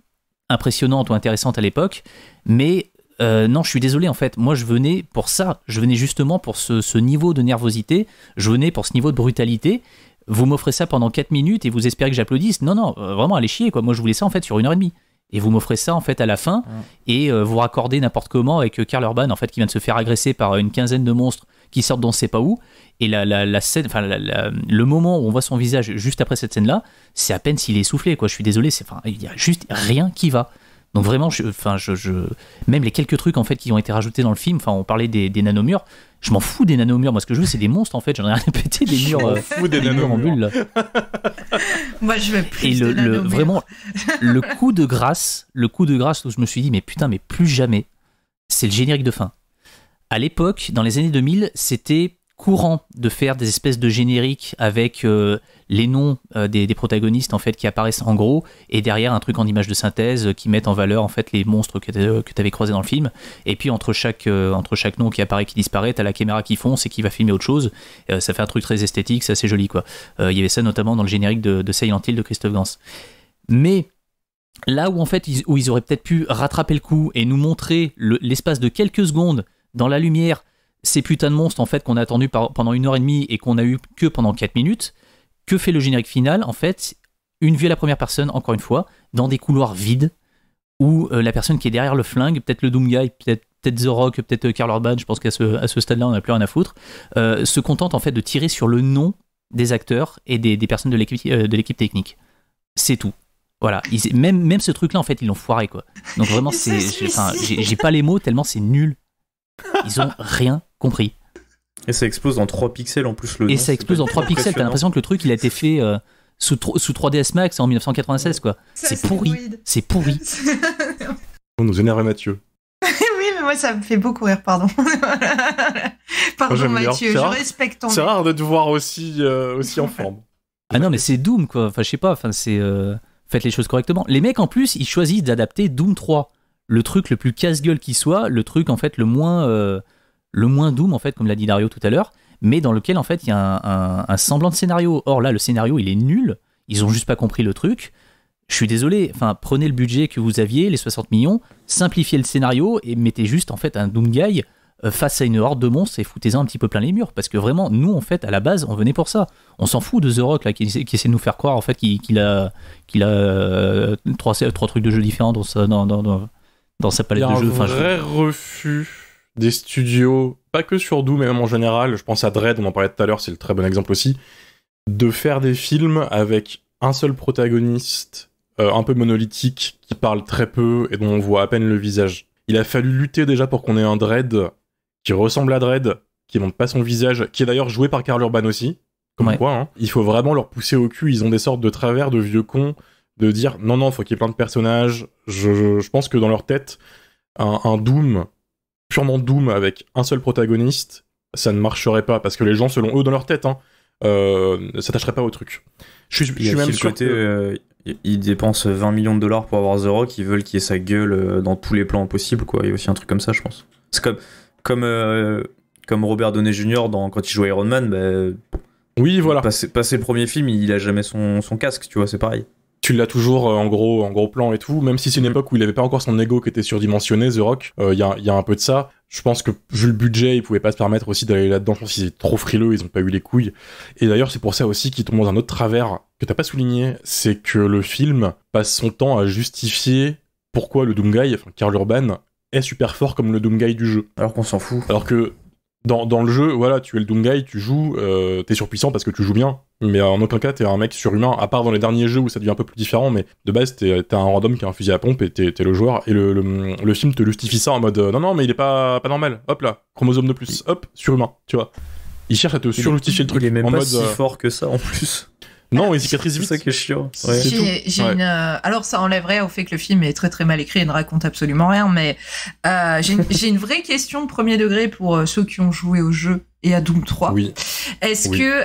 impressionnantes ou intéressantes à l'époque, mais non, je suis désolé, en fait, moi je venais pour ça, je venais justement pour ce niveau de nervosité, je venais pour ce niveau de brutalité. Vous m'offrez ça pendant 4 minutes et vous espérez que j'applaudisse? Non, vraiment, allez chier, quoi. Moi je voulais ça en fait sur 1h30. Et vous m'offrez ça en fait à la fin, et vous raccordez n'importe comment avec Karl Urban en fait qui vient de se faire agresser par une quinzaine de monstres qui sortent d'on ne sait pas où, et la scène, le moment où on voit son visage juste après cette scène là, c'est à peine s'il est essoufflé, quoi. Je suis désolé, il y a juste rien qui va. Donc vraiment, même les quelques trucs en fait qui ont été rajoutés dans le film, on parlait des nanomurs, je m'en fous des nanomurs, moi ce que je veux c'est des monstres en fait, j'en ai rien à péter des murs, des murs en bulle là. Moi je veux plus de nanomurs. Vraiment, le coup de grâce où je me suis dit mais putain, mais plus jamais, c'est le générique de fin. À l'époque, dans les années 2000, c'était courant de faire des espèces de génériques avec les noms des protagonistes en fait qui apparaissent en gros, et derrière un truc en image de synthèse qui met en valeur en fait les monstres que tu avais croisés dans le film, et puis entre chaque nom qui apparaît, qui disparaît, t'as la caméra qui fonce et qui va filmer autre chose. Ça fait un truc très esthétique, c'est assez joli, quoi. Il y avait ça notamment dans le générique de Silent Hill de Christophe Gans. Mais là où en fait où ils auraient peut-être pu rattraper le coup et nous montrer l'espace de quelques secondes dans la lumière ces putains de monstres en fait qu'on a attendu pendant 1h30 et qu'on a eu que pendant 4 minutes, que fait le générique final? En fait, une vue à la première personne, encore une fois, dans des couloirs vides, où la personne qui est derrière le flingue, peut-être le Doom Guy, peut-être The Rock, peut-être Karl Urban, je pense qu'à ce stade-là on n'a plus rien à foutre, se contente en fait de tirer sur le nom des acteurs et des personnes de l'équipe technique. C'est tout. Voilà, même ce truc-là en fait ils l'ont foiré, quoi. Donc vraiment j'ai pas les mots tellement c'est nul. Ils ont rien compris. Et ça explose en 3 pixels en plus. Et ça explose en 3 pixels. T'as l'impression que le truc il a été fait sous 3ds Max en 1996, quoi. C'est pourri. C'est pourri. On nous énerve Mathieu. Oui, mais moi ça me fait beaucoup rire, pardon. Pardon Mathieu, je respecte ton. C'est rare de te voir aussi en forme. Ah non, mais c'est Doom, quoi. Enfin, je sais pas. Enfin, faites les choses correctement. Les mecs en plus, ils choisissent d'adapter Doom 3. Le truc le plus casse-gueule qui soit, le truc en fait le moins Doom en fait, comme l'a dit Dario tout à l'heure, mais dans lequel en fait il y a un semblant de scénario. Or là le scénario il est nul, ils ont juste pas compris le truc. Je suis désolé, prenez le budget que vous aviez, les 60 millions, simplifiez le scénario et mettez juste en fait un Doom Guy face à une horde de monstres et foutez-en un petit peu plein les murs, parce que vraiment, nous, en fait, à la base, on venait pour ça. On s'en fout de The Rock, là, qui essaie de nous faire croire, en fait, qu'il a trois trucs de jeux différents dans sa palette de jeux. Il y a un vrai refus des studios, pas que sur Doom, mais même en général, je pense à Dread, on en parlait tout à l'heure, c'est le très bon exemple aussi, de faire des films avec un seul protagoniste, un peu monolithique, qui parle très peu et dont on voit à peine le visage. Il a fallu lutter déjà pour qu'on ait un Dread qui ressemble à Dread, qui montre pas son visage, qui est d'ailleurs joué par Karl Urban aussi, comme quoi, hein. Il faut vraiment leur pousser au cul, ils ont des sortes de travers de vieux cons, de dire non, faut qu'il y ait plein de personnages. Je pense que dans leur tête, un Doom, purement Doom avec un seul protagoniste, ça ne marcherait pas, parce que les gens, selon eux, dans leur tête, s'attacheraient pas au truc. Je suis même sûr que... Ils dépensent 20 millions de dollars pour avoir The Rock, ils veulent qu'il y ait sa gueule dans tous les plans possibles, quoi. Il y a aussi un truc comme ça, je pense. C'est comme Robert Downey Jr. quand il jouait Iron Man, oui, voilà. Passer le premier film, il a jamais son casque, tu vois, c'est pareil. Tu l'as toujours en gros plan et tout, même si c'est une époque où il avait pas encore son ego qui était surdimensionné, The Rock, il y a un peu de ça. Je pense que vu le budget, ils pouvaient pas se permettre aussi d'aller là-dedans, je pense qu'ils étaient trop frileux, ils ont pas eu les couilles. Et d'ailleurs, c'est pour ça aussi qu'ils tombent dans un autre travers que t'as pas souligné, c'est que le film passe son temps à justifier pourquoi le Doomguy, enfin Karl Urban, est super fort comme le Doomguy du jeu. Alors qu'on s'en fout. Alors que dans le jeu, voilà, tu es le Doomguy, tu joues, t'es surpuissant parce que tu joues bien, mais en aucun cas t'es un mec surhumain, à part dans les derniers jeux où ça devient un peu plus différent, mais de base t'es un random qui a un fusil à pompe et t'es le joueur, et le film te justifie ça en mode non mais il est pas normal, hop là, chromosome de plus, hop, surhumain, tu vois. Il cherche à te surjustifier le truc. Il est même en pas mode, si fort que ça en plus. Non, il cicatrise vite. C'est ça qui est chiant. Ouais. Alors ça enlèverait au fait que le film est très très mal écrit et ne raconte absolument rien, mais j'ai une vraie question de premier degré pour ceux qui ont joué au jeu et à Doom 3. Oui.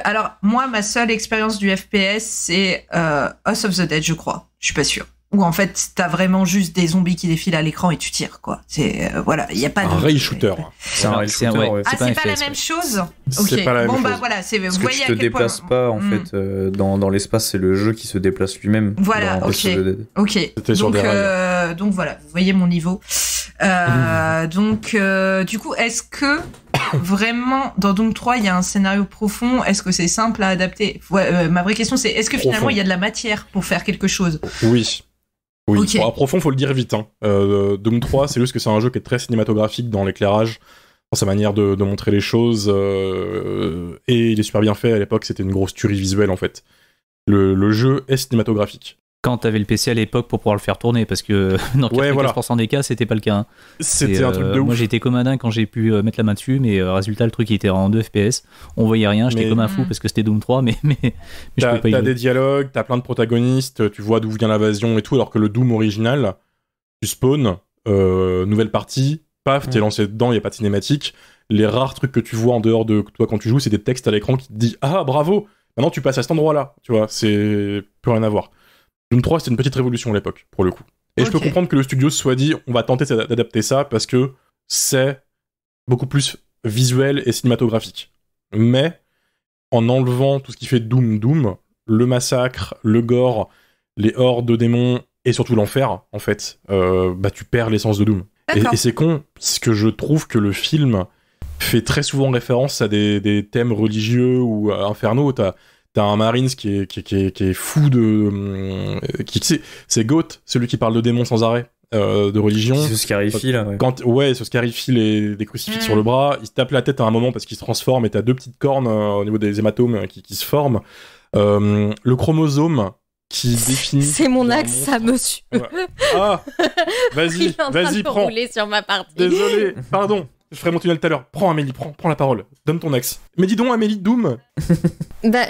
Alors moi, ma seule expérience du FPS, c'est House of the Dead, je crois. Je suis pas sûre. Où en fait, t'as vraiment juste des zombies qui défilent à l'écran et tu tires, quoi. C'est voilà, il y a pas de rail shooter. C'est un rail shooter. Ouais. C'est pas la même chose. C'est pas la même chose. Bah voilà, vous parce voyez que tu te déplaces pas en fait dans l'espace, c'est le jeu qui se déplace lui-même. Voilà, ok. C'était sur des rails. Donc voilà, vous voyez mon niveau. Du coup, est-ce que vraiment dans Doom 3 il y a un scénario profond? Est-ce que c'est simple à adapter? Ma vraie question c'est est-ce que finalement il y a de la matière pour faire quelque chose? Oui. Okay. Bon, à profond, faut le dire vite. Doom 3, c'est juste que c'est un jeu qui est très cinématographique dans l'éclairage, dans sa manière de montrer les choses, et il est super bien fait. À l'époque, c'était une grosse tuerie visuelle en fait. Le jeu est cinématographique. Quand t'avais le PC à l'époque pour pouvoir le faire tourner, parce que dans 95% des cas, c'était pas le cas. Hein. C'était un truc de ouf. Moi, j'étais comme un dingue quand j'ai pu mettre la main dessus, mais résultat, le truc il était en 2 FPS. On voyait rien, j'étais comme un fou parce que c'était Doom 3, mais je pouvais pas y jouer. T'as des dialogues, t'as plein de protagonistes, tu vois d'où vient l'invasion et tout, alors que le Doom original, tu spawns, nouvelle partie, paf, t'es lancé dedans, y a pas de cinématique. Les rares trucs que tu vois en dehors de toi quand tu joues, c'est des textes à l'écran qui te disent « Ah, bravo, maintenant tu passes à cet endroit-là », tu vois, c'est plus rien à voir. Doom 3, c'était une petite révolution à l'époque, pour le coup. Et je peux comprendre que le studio se soit dit, on va tenter d'adapter ça parce que c'est beaucoup plus visuel et cinématographique. Mais, en enlevant tout ce qui fait Doom, le massacre, le gore, les hordes de démons et surtout l'enfer, en fait, tu perds l'essence de Doom. Et c'est con, parce que je trouve que le film fait très souvent référence à des thèmes religieux ou infernaux. T'as un Marines qui est fou de... c'est Goat, celui qui parle de démons sans arrêt, de religion. C'est ce scarifie, là. Ouais, ce scarifie des crucifix sur le bras. Il se tape la tête à un moment parce qu'il se transforme et t'as 2 petites cornes au niveau des hématomes qui se forment. Le chromosome qui définit... C'est mon axe, ça monsieur. Ouais. Ah, vas-y, prends. Rouler sur ma partie. Désolé, pardon. Je ferai mon tunnel tout à l'heure. Prends Amélie, prends la parole. Donne ton axe. Mais dis donc Amélie, Doom.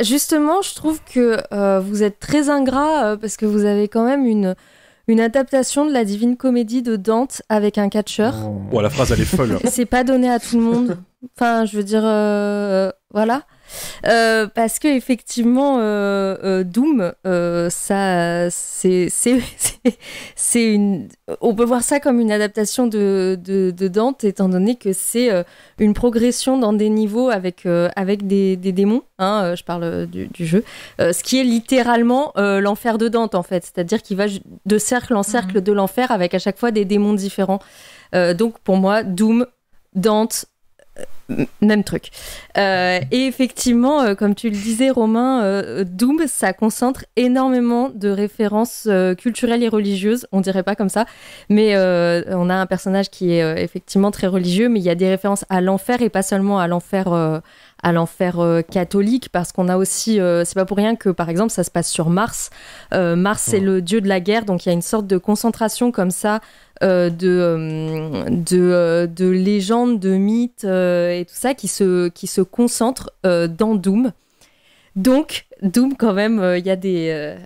Justement, je trouve que vous êtes très ingrat parce que vous avez quand même une adaptation de la Divine Comédie de Dante avec un catcheur. Oh, la phrase elle est folle. C'est pas donné à tout le monde. Enfin, je veux dire, voilà. Parce que effectivement, Doom, ça, c'est une. On peut voir ça comme une adaptation de Dante, étant donné que c'est une progression dans des niveaux avec des démons. Je parle du jeu, ce qui est littéralement l'enfer de Dante en fait, c'est-à-dire qu'il va de cercle en cercle de l'enfer avec à chaque fois des démons différents. Donc pour moi, Doom, Dante, même truc. Et effectivement, comme tu le disais, Romain, Doom, ça concentre énormément de références culturelles et religieuses. On dirait pas comme ça, mais on a un personnage qui est effectivement très religieux, mais il y a des références à l'enfer et pas seulement à l'enfer catholique, parce qu'on a aussi, c'est pas pour rien que par exemple ça se passe sur Mars. Mars, c'est le dieu de la guerre, donc il y a une sorte de concentration comme ça de légendes, de mythes et tout ça qui se concentrent dans Doom. Donc Doom, quand même, il y a des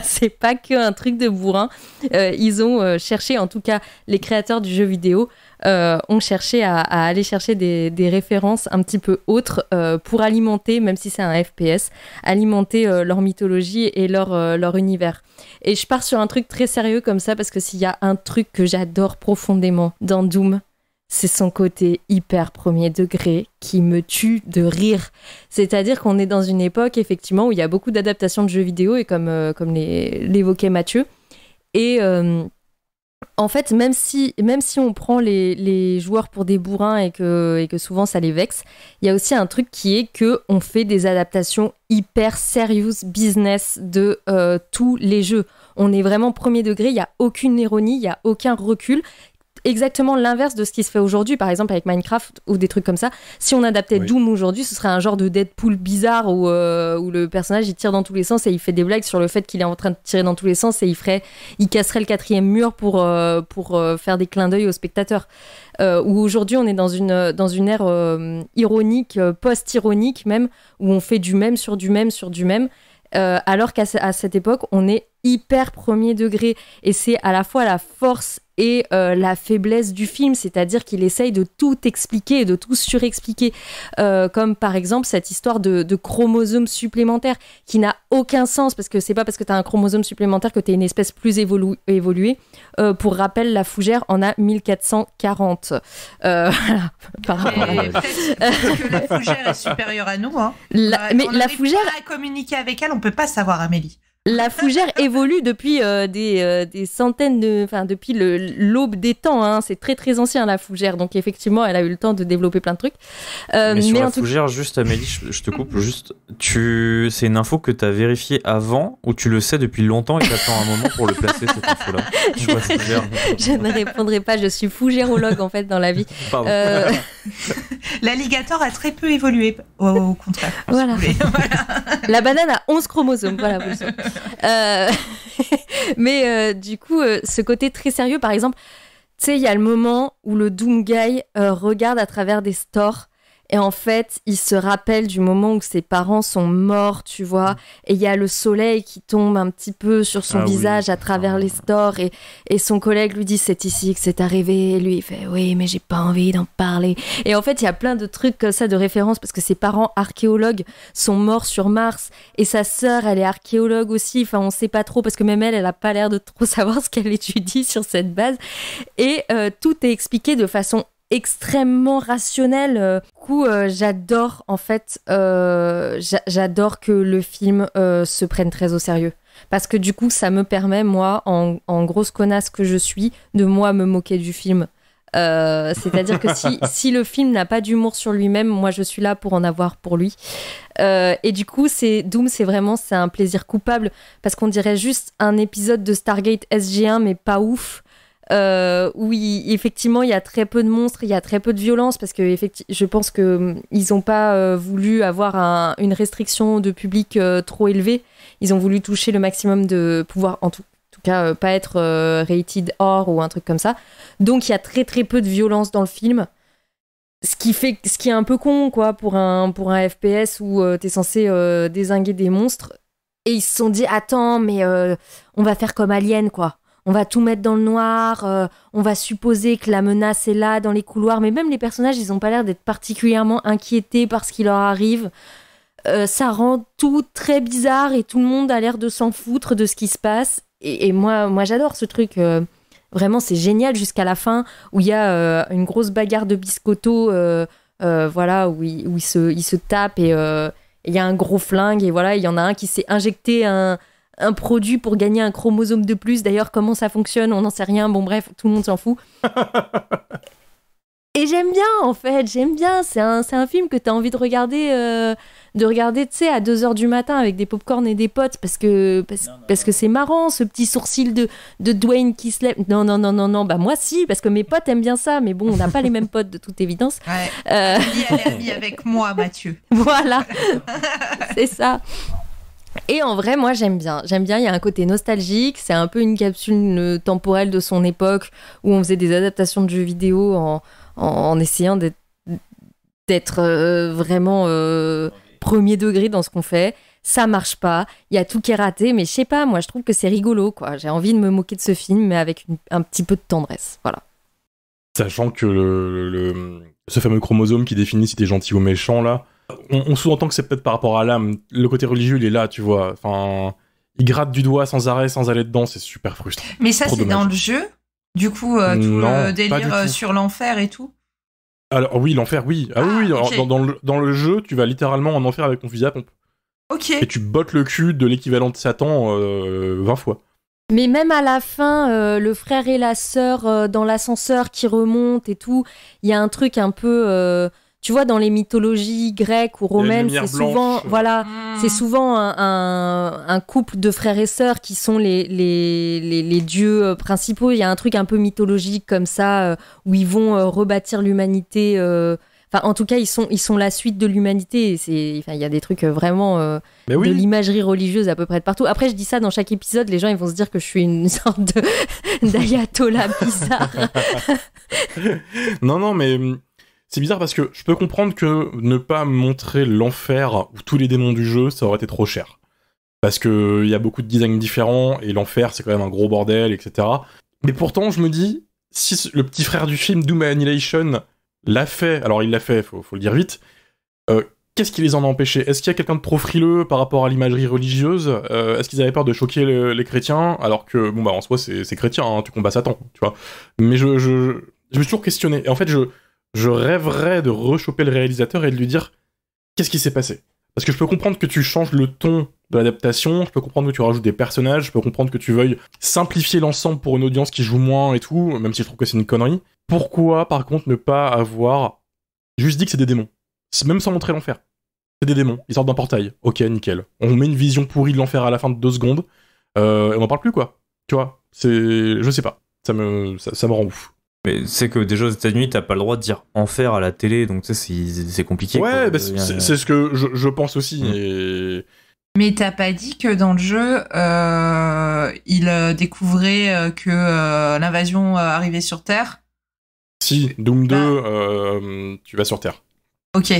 c'est pas que un truc de bourrin. Ils ont cherché, en tout cas les créateurs du jeu vidéo ont cherché à aller chercher des références un petit peu autres pour alimenter, même si c'est un FPS, alimenter leur mythologie et leur univers. Et je pars sur un truc très sérieux comme ça, parce que s'il y a un truc que j'adore profondément dans Doom, c'est son côté hyper premier degré qui me tue de rire. C'est-à-dire qu'on est dans une époque, effectivement, où il y a beaucoup d'adaptations de jeux vidéo, et comme l'évoquait Mathieu. Et en fait, même si on prend les joueurs pour des bourrins et que souvent ça les vexe, il y a aussi un truc qui est qu'on fait des adaptations hyper serious business de tous les jeux. On est vraiment premier degré, il n'y a aucune ironie, il n'y a aucun recul. Exactement l'inverse de ce qui se fait aujourd'hui, par exemple avec Minecraft ou des trucs comme ça. Si on adaptait Doom aujourd'hui, ce serait un genre de Deadpool bizarre où le personnage il tire dans tous les sens et il fait des blagues sur le fait qu'il est en train de tirer dans tous les sens, et il casserait le 4e mur pour faire des clins d'œil aux spectateurs. Où aujourd'hui on est dans une ère ironique, post-ironique même, où on fait du même sur du même sur du même. Alors qu'à cette époque, on est hyper premier degré, et c'est à la fois la force et la faiblesse du film, c'est-à-dire qu'il essaye de tout expliquer et de tout surexpliquer, comme par exemple cette histoire de chromosomes supplémentaires qui n'a aucun sens, parce que c'est pas parce que t'as un chromosome supplémentaire que t'es une espèce plus évoluée. Pour rappel, la fougère en a 1440. Par rapport à... Peut-être que la fougère est supérieure à nous. Hein. Mais la fougère, à communiquer avec elle, on peut pas savoir, Amélie. La fougère évolue depuis des centaines depuis l'aube des temps. Hein. C'est très très ancien, la fougère. Donc effectivement, elle a eu le temps de développer plein de trucs. Mais sur la fougère, juste Amélie, je te coupe. Juste, c'est une info que tu as vérifiée avant, ou tu le sais depuis longtemps et t'attends un moment pour le placer, cette info-là. Je ne répondrai pas. Je suis fougérologue en fait dans la vie. L'alligator a très peu évolué, au contraire. Voilà. La banane a 11 chromosomes. Voilà, vous le savez. Mais du coup, ce côté très sérieux, par exemple, tu sais, il y a le moment où le Doom Guy regarde à travers des stores, et en fait, il se rappelle du moment où ses parents sont morts, tu vois, et il y a le soleil qui tombe un petit peu sur son visage à travers les stores, et son collègue lui dit « c'est ici que c'est arrivé », et lui il fait « oui, mais j'ai pas envie d'en parler ». Et en fait, il y a plein de trucs comme ça, de références, parce que ses parents archéologues sont morts sur Mars, et sa sœur, elle est archéologue aussi, enfin on sait pas trop, parce que même elle a pas l'air de trop savoir ce qu'elle étudie sur cette base, et tout est expliqué de façon extrêmement rationnel. Du coup, j'adore en fait, j'adore que le film se prenne très au sérieux, parce que du coup, ça me permet, moi, en grosse connasse que je suis, de moi me moquer du film. C'est-à-dire que si le film n'a pas d'humour sur lui-même, moi je suis là pour en avoir pour lui. Et du coup, Doom, c'est un plaisir coupable, parce qu'on dirait juste un épisode de Stargate SG1, mais pas ouf. Où effectivement il y a très peu de monstres, il y a très peu de violence, parce que je pense que ils ont pas voulu avoir une restriction de public trop élevée. Ils ont voulu toucher le maximum de pouvoir, en tout cas pas être rated R ou un truc comme ça. Donc il y a très très peu de violence dans le film, ce qui est un peu con quoi pour un FPS où t'es censé dézinguer des monstres. Et ils se sont dit attends, mais on va faire comme Alien quoi. On va tout mettre dans le noir, on va supposer que la menace est là dans les couloirs, mais même les personnages, ils n'ont pas l'air d'être particulièrement inquiétés par ce qui leur arrive. Ça rend tout très bizarre, et tout le monde a l'air de s'en foutre de ce qui se passe. Et moi j'adore ce truc. Vraiment, c'est génial jusqu'à la fin, où il y a une grosse bagarre de biscotto, voilà, où ils se tapent, et il y a un gros flingue, et voilà, il y en a un qui s'est injecté un produit pour gagner un chromosome de plus. D'ailleurs, comment ça fonctionne, on n'en sait rien. Bon, bref, tout le monde s'en fout. Et j'aime bien, en fait, j'aime bien. C'est un film que t'as envie de regarder, tu sais, à 2h du matin avec des pop-corn et des potes, parce que c'est marrant, ce petit sourcil de Dwayne qui se lève. Non, bah moi si, parce que mes potes aiment bien ça, mais bon, on n'a pas les mêmes potes de toute évidence. Ouais. Il a mis avec moi, Mathieu. Voilà, c'est ça. Et en vrai, moi, j'aime bien. Il y a un côté nostalgique. C'est un peu une capsule temporelle de son époque où on faisait des adaptations de jeux vidéo en essayant d'être vraiment premier degré dans ce qu'on fait. Ça marche pas. Il y a tout qui est raté. Mais je sais pas, moi, je trouve que c'est rigolo, quoi. J'ai envie de me moquer de ce film, mais avec un petit peu de tendresse. Voilà. Sachant que ce fameux chromosome qui définit si t'es gentil ou méchant, là, on sous-entend que c'est peut-être par rapport à l'âme. Le côté religieux, il est là, tu vois. Enfin, il gratte du doigt sans arrêt, sans aller dedans, c'est super frustrant. Mais ça, c'est dans le jeu? Du coup, tout le délire sur l'enfer et tout? Alors oui, l'enfer, oui. Oui. Okay. Dans le jeu, tu vas littéralement en enfer avec ton fusil à pompe. Ok. Et tu bottes le cul de l'équivalent de Satan 20 fois. Mais même à la fin, le frère et la sœur dans l'ascenseur qui remontent et tout, il y a un truc un peu... tu vois, dans les mythologies grecques ou romaines, c'est souvent, c'est souvent un couple de frères et sœurs qui sont les dieux principaux. Il y a un truc un peu mythologique comme ça, où ils vont rebâtir l'humanité. Enfin, en tout cas, ils sont la suite de l'humanité. Il y a des trucs vraiment de l'imagerie religieuse à peu près de partout. Après, je dis ça dans chaque épisode, les gens ils vont se dire que je suis une sorte d'ayatollah bizarre. Non, mais... C'est bizarre parce que je peux comprendre que ne pas montrer l'enfer ou tous les démons du jeu, ça aurait été trop cher. Parce qu'il y a beaucoup de designs différents, et l'enfer, c'est quand même un gros bordel, etc. Mais pourtant, je me dis, si le petit frère du film, Doom Annihilation, l'a fait, alors il l'a fait, faut le dire vite, qu'est-ce qui les en a empêchés? Est-ce qu'il y a quelqu'un de trop frileux par rapport à l'imagerie religieuse? Est-ce qu'ils avaient peur de choquer les chrétiens? Alors que, bon bah en soi, c'est chrétien, hein, tu combats Satan, tu vois. Mais je me suis toujours questionné, et en fait, je rêverais de rechoper le réalisateur et de lui dire qu'est-ce qui s'est passé. Parce que je peux comprendre que tu changes le ton de l'adaptation, je peux comprendre que tu rajoutes des personnages, je peux comprendre que tu veuilles simplifier l'ensemble pour une audience qui joue moins et tout, même si je trouve que c'est une connerie. Pourquoi, par contre, ne pas avoir juste dit que c'est des démons? Même sans montrer l'enfer. C'est des démons, ils sortent d'un portail. Ok, nickel. On met une vision pourrie de l'enfer à la fin de 2 secondes, et on n'en parle plus, quoi. Tu vois, je sais pas. Ça me rend ouf. Mais c'est que déjà aux États-Unis, t'as pas le droit de dire enfer à la télé, donc tu sais, c'est compliqué. Ouais, bah, c'est ce que je pense aussi. Et... Mais t'as pas dit que dans le jeu, il découvrait que l'invasion arrivait sur Terre? Si, Doom 2, tu vas sur Terre. Ok,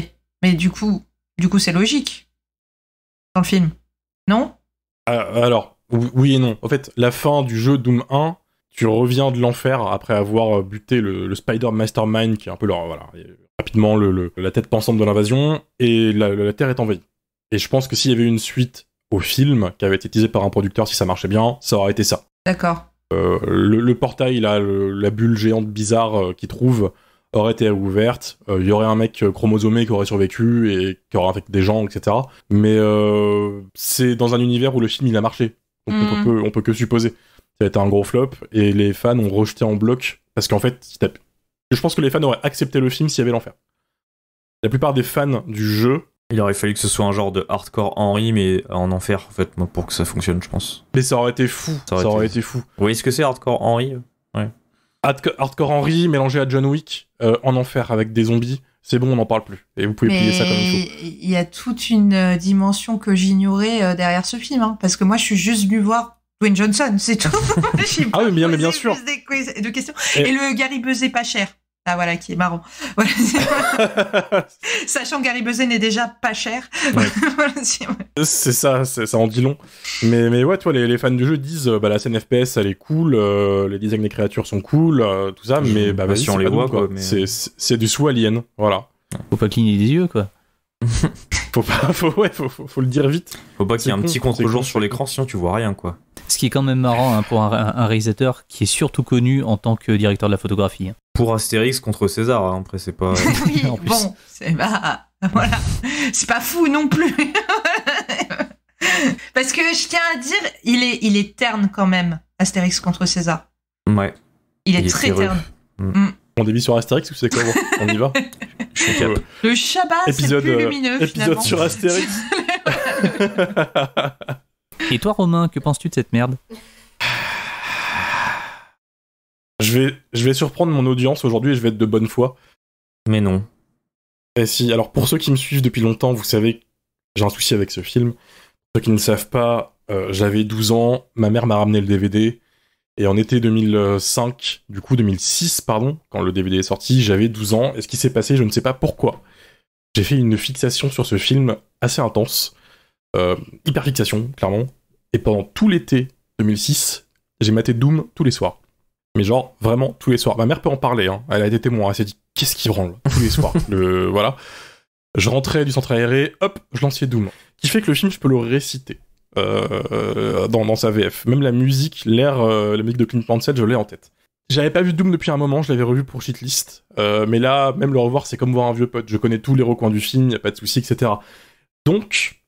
mais du coup c'est logique dans le film, non? Alors, oui et non. En fait, la fin du jeu Doom 1, tu reviens de l'enfer après avoir buté le Spider Mastermind, qui est un peu rapidement la tête pensante de l'invasion, et la Terre est envahie. Et je pense que s'il y avait une suite au film, qui avait été teasé par un producteur, si ça marchait bien, ça aurait été ça. D'accord. Le portail, là, la bulle géante bizarre qu'il trouve, aurait été ouverte. Il y aurait un mec chromosomé qui aurait survécu et qui aurait infecté des gens, etc. Mais c'est dans un univers où le film, il a marché. Donc on peut que supposer. Ça a été un gros flop, et les fans ont rejeté en bloc, parce qu'en fait, je pense que les fans auraient accepté le film s'il y avait l'enfer. La plupart des fans du jeu... Il aurait fallu que ce soit un genre de hardcore Henry, mais en enfer, en fait, pour que ça fonctionne, je pense. Mais ça aurait été fou, ça aurait été fou. Vous voyez ce que c'est, hardcore Henry? Ouais. Hardcore Henry mélangé à John Wick, en enfer, avec des zombies, c'est bon, on n'en parle plus. Et vous pouvez plier ça comme il faut. Il y a toute une dimension que j'ignorais derrière ce film, hein, parce que moi, je suis juste venu voir Dwayne Johnson, c'est tout. Ah oui, mais bien sûr. De questions. Et le Gary Busey pas cher. Ah voilà, qui est marrant. Voilà, sachant que Gary Busey n'est déjà pas cher. Ouais. C'est ça en dit long. Mais ouais, toi, les fans du jeu disent la scène FPS, elle est cool, les designs des créatures sont cool, tout ça, mais vas-y, si on les voit, quoi. Mais... C'est du sous alien, voilà. Faut pas cligner des yeux, quoi. Faut le dire vite. Faut pas qu'il y ait un petit contre-jour sur l'écran, sinon tu vois rien, quoi. Ce qui est quand même marrant, hein, pour un réalisateur qui est surtout connu en tant que directeur de la photographie. Hein. Pour Astérix contre César, hein, après c'est pas... Oui, bon, voilà. C'est pas fou non plus. Parce que je tiens à dire, il est terne quand même, Astérix contre César. Ouais. Il est très terne. On dévie sur Astérix ou c'est quoi? On y va. Le Shabbat, c'est le plus lumineux, épisode sur Astérix. Et toi, Romain, que penses-tu de cette merde? Je vais surprendre mon audience aujourd'hui et je vais être de bonne foi. Mais non. Et si, alors pour ceux qui me suivent depuis longtemps, vous savez que j'ai un souci avec ce film. Pour ceux qui ne savent pas, j'avais 12 ans, ma mère m'a ramené le DVD, et en été 2006, pardon, quand le DVD est sorti, j'avais 12 ans, et ce qui s'est passé, je ne sais pas pourquoi. J'ai fait une fixation sur ce film assez intense, hyper fixation, clairement, et pendant tout l'été 2006, j'ai maté Doom tous les soirs. Mais genre, vraiment, tous les soirs. Ma mère peut en parler, hein. Elle a été témoin, elle s'est dit, qu'est-ce qui branle? Tous les soirs. Voilà. Je rentrais du centre aéré, hop, je lançais Doom. Qui fait que le film, je peux le réciter dans sa VF. Même la musique, la musique de Clint Mansell, je l'ai en tête. J'avais pas vu Doom depuis un moment, je l'avais revu pour Shitlist. Mais là, même le revoir, c'est comme voir un vieux pote. Je connais tous les recoins du film, y a pas de soucis, etc. Donc,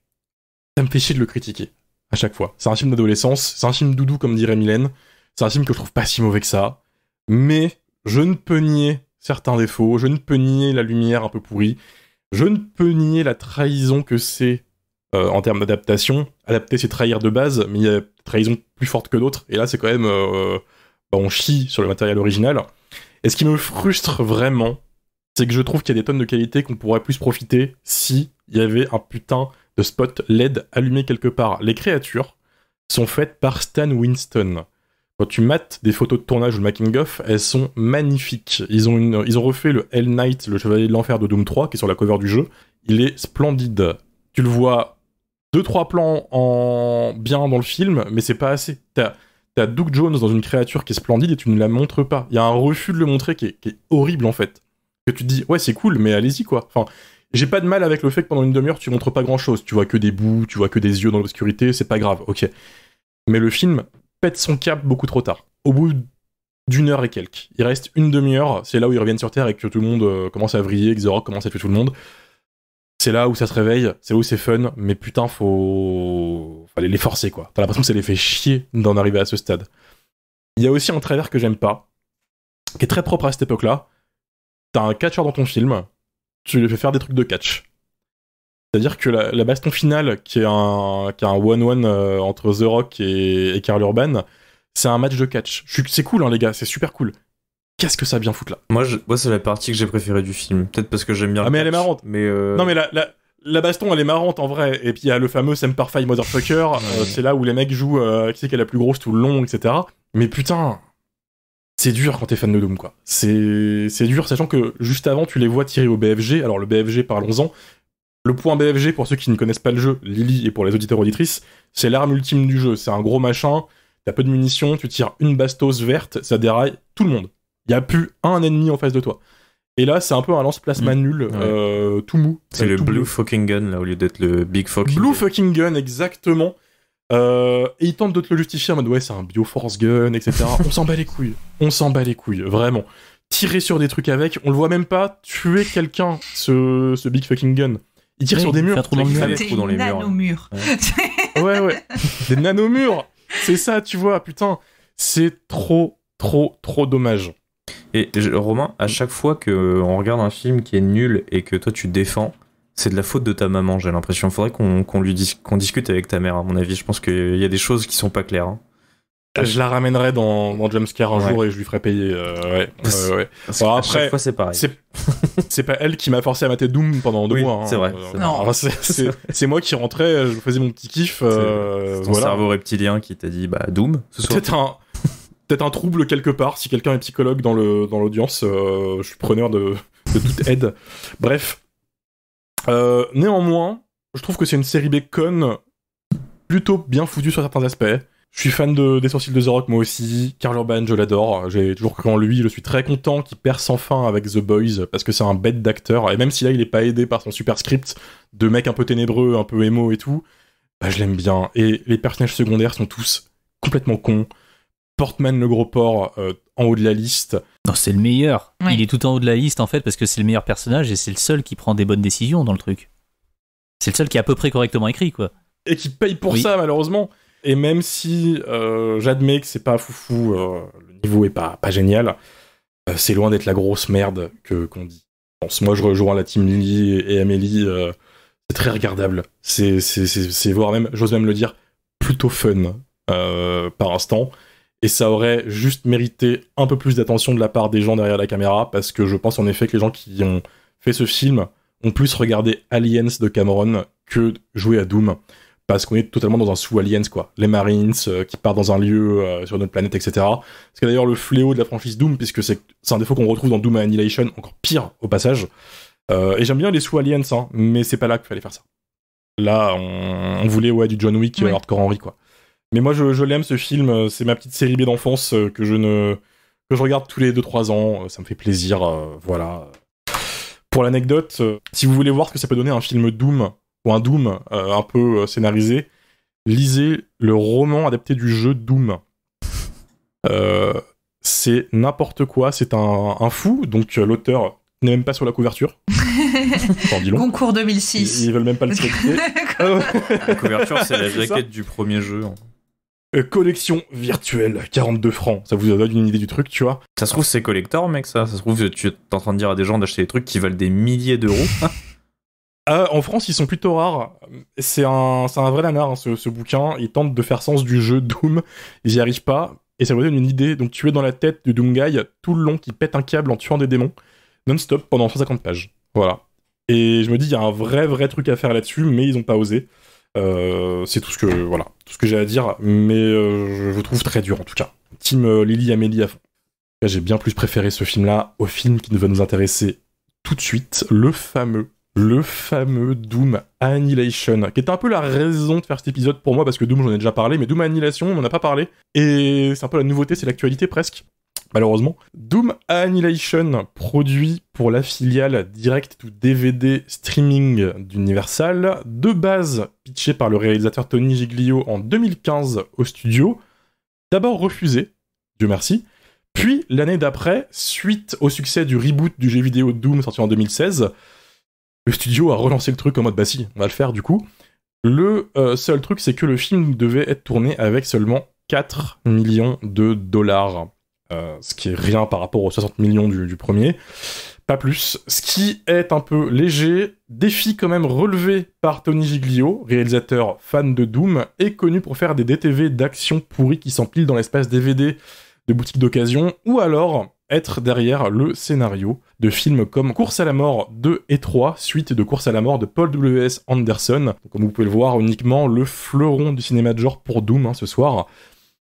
ça me fait chier de le critiquer, à chaque fois. C'est un film d'adolescence, c'est un film doudou, comme dirait Mylène. C'est un film que je trouve pas si mauvais que ça. Mais je ne peux nier certains défauts, je ne peux nier la lumière un peu pourrie, je ne peux nier la trahison que c'est en termes d'adaptation. Adapter, c'est trahir de base, mais il y a des trahisons plus fortes que d'autres, et là, c'est quand même... on chie sur le matériel original. Et ce qui me frustre vraiment, c'est que je trouve qu'il y a des tonnes de qualité qu'on pourrait plus profiter si il y avait un putain de spot LED allumé quelque part. Les créatures sont faites par Stan Winston. Quand tu mates des photos de tournage ou le making-of, elles sont magnifiques. Ils ont refait le Hell Knight, le Chevalier de l'Enfer de Doom 3, qui est sur la cover du jeu. Il est splendide. Tu le vois 2-3 plans bien dans le film, mais c'est pas assez. T'as Doug Jones dans une créature qui est splendide et tu ne la montres pas. Il y a un refus de le montrer qui est horrible, en fait. Que tu te dis, ouais, c'est cool, mais allez-y, quoi. Enfin, j'ai pas de mal avec le fait que pendant une demi-heure, tu montres pas grand-chose. Tu vois que des bouts, tu vois que des yeux dans l'obscurité, c'est pas grave, ok. Mais le film pète son cap beaucoup trop tard. Au bout d'une heure et quelques. Il reste une demi-heure, c'est là où ils reviennent sur Terre et que tout le monde commence à vriller, que The Rock commence à tuer tout le monde. C'est là où ça se réveille, c'est là où c'est fun, mais putain, fallait les forcer, quoi. T'as l'impression que ça les fait chier d'en arriver à ce stade. Il y a aussi un travers que j'aime pas, qui est très propre à cette époque-là. T'as un catcheur dans ton film, tu lui fais faire des trucs de catch. C'est-à-dire que la baston finale, qui est un 1-1 entre The Rock et Karl Urban, c'est un match de catch. C'est cool, hein, les gars, c'est super cool. Qu'est-ce que ça vient foutre là? Moi, c'est la partie que j'ai préférée du film. Peut-être parce que j'aime bien. Ah, mais elle est marrante. Non, mais la baston, elle est marrante en vrai. Et puis il y a le fameux Semper Fi Motherfucker. C'est là où les mecs jouent qui c'est qui est la plus grosse tout le long, etc. Mais putain, c'est dur quand t'es fan de Doom, quoi. C'est dur, sachant que juste avant, tu les vois tirer au BFG. Alors, le BFG, parlons-en. Le point BFG, pour ceux qui ne connaissent pas le jeu, Lily, et pour les auditeurs auditrices, c'est l'arme ultime du jeu. C'est un gros machin, t'as peu de munitions, tu tires une bastos verte, ça déraille tout le monde. Il y a plus un ennemi en face de toi. Et là, c'est un peu un lance-plasma nul, tout mou. C'est le Blue bleu. Fucking Gun, là, au lieu d'être le Big Fucking Blue Fucking Gun, exactement. Et ils tentent de te le justifier en mode, ouais, c'est un Bioforce Gun, etc. On s'en bat les couilles, vraiment. Tirer sur des trucs avec, on le voit même pas tuer quelqu'un, ce Big Fucking Gun. Il tire sur des murs. Des nanomurs. Ouais. Des nanomurs. C'est ça, tu vois, putain. C'est trop dommage. Et Romain, à chaque fois qu'on regarde un film qui est nul et que toi tu défends, c'est de la faute de ta maman, j'ai l'impression. Faudrait qu'on discute avec ta mère, à mon avis. Je pense qu'il y a des choses qui sont pas claires. Hein. Je la ramènerai dans Jumpscare un jour et je lui ferai payer. Ouais. Alors après, à chaque fois, c'est pareil. C'est pas elle qui m'a forcé à mater Doom pendant 2 mois. Hein. C'est vrai. Non. C'est moi qui rentrais, je faisais mon petit kiff. C'est ton cerveau reptilien qui t'a dit, Doom, ce soir. Peut-être un trouble quelque part. Si quelqu'un est psychologue dans l'audience, je suis preneur de toute aide. Bref. Néanmoins, je trouve que c'est une série B conne, plutôt bien foutue sur certains aspects. Je suis fan des sourcils de The Rock, moi aussi. Karl Urban, je l'adore. J'ai toujours cru en lui. Je suis très content qu'il perce enfin avec The Boys, parce que c'est un bête d'acteur. Et même si là, il est pas aidé par son super script de mec un peu ténébreux, un peu émo et tout, je l'aime bien. Et les personnages secondaires sont tous complètement cons. Portman, le gros porc, en haut de la liste. Non, c'est le meilleur. Ouais. Il est tout en haut de la liste, en fait, parce que c'est le meilleur personnage et c'est le seul qui prend des bonnes décisions dans le truc. C'est le seul qui est à peu près correctement écrit, quoi. Et qui paye pour ça, malheureusement. Et même si j'admets que c'est pas foufou, le niveau est pas génial, c'est loin d'être la grosse merde qu'on dit. Moi, je rejoins la team Lily et Amélie. C'est très regardable. C'est voire même, j'ose même le dire, plutôt fun par instant. Et ça aurait juste mérité un peu plus d'attention de la part des gens derrière la caméra, parce que je pense en effet que les gens qui ont fait ce film ont plus regardé Aliens de Cameron que joué à Doom, parce qu'on est totalement dans un sous-Aliens, quoi. Les Marines qui partent dans un lieu sur notre planète, etc. C'est d'ailleurs le fléau de la franchise Doom, puisque c'est un défaut qu'on retrouve dans Doom Annihilation, encore pire au passage. Et j'aime bien les sous-Aliens, hein, mais c'est pas là qu'il fallait faire ça. Là, on voulait du John Wick Hardcore Henry, quoi. Mais moi, je l'aime, ce film. C'est ma petite série B d'enfance que je regarde tous les 2-3 ans. Ça me fait plaisir, voilà. Pour l'anecdote, si vous voulez voir ce que ça peut donner un film Doom, ou un Doom un peu scénarisé, lisez le roman adapté du jeu Doom. C'est n'importe quoi. C'est un fou, donc l'auteur n'est même pas sur la couverture. Concours 2006. Ils veulent même pas le citer. La couverture, c'est la jaquette du premier jeu. Collection virtuelle, 42 francs. Ça vous donne une idée du truc, tu vois. Ça se trouve, c'est collector, mec, ça. Ça se trouve, tu es en train de dire à des gens d'acheter des trucs qui valent des milliers d'euros. En France, ils sont plutôt rares. C'est un vrai nanar, hein, ce bouquin. Ils tentent de faire sens du jeu Doom. Ils y arrivent pas. Et ça vous donne une idée. Donc, tu es dans la tête de Doom Guy tout le long qui pète un câble en tuant des démons. Non-stop pendant 150 pages. Voilà. Et je me dis, il y a un vrai truc à faire là-dessus, mais ils ont pas osé. C'est tout ce que j'ai à dire, mais je vous trouve très dur en tout cas. Team Lily Amélie à fond. J'ai bien plus préféré ce film-là au film qui va nous intéresser tout de suite, le fameux Doom Annihilation, qui était un peu la raison de faire cet épisode pour moi, parce que Doom j'en ai déjà parlé, mais Doom Annihilation on n'en a pas parlé, et c'est un peu la nouveauté, c'est l'actualité presque. Malheureusement. Doom Annihilation, produit pour la filiale Direct to DVD Streaming d'Universal, de base pitché par le réalisateur Tony Giglio en 2015 au studio, d'abord refusé, Dieu merci, puis l'année d'après, suite au succès du reboot du jeu vidéo Doom sorti en 2016, le studio a relancé le truc en mode bah si, on va le faire du coup. Le seul truc, c'est que le film devait être tourné avec seulement 4 millions de dollars. Ce qui est rien par rapport aux 60 millions du premier, pas plus. Ce qui est un peu léger, défi quand même relevé par Tony Giglio, réalisateur fan de Doom, et connu pour faire des DTV d'action pourris qui s'empilent dans l'espace DVD de boutiques d'occasion, ou alors être derrière le scénario de films comme Course à la mort 2 et 3, suite de Course à la mort de Paul W.S. Anderson. Donc, comme vous pouvez le voir, uniquement le fleuron du cinéma de genre pour Doom ce soir.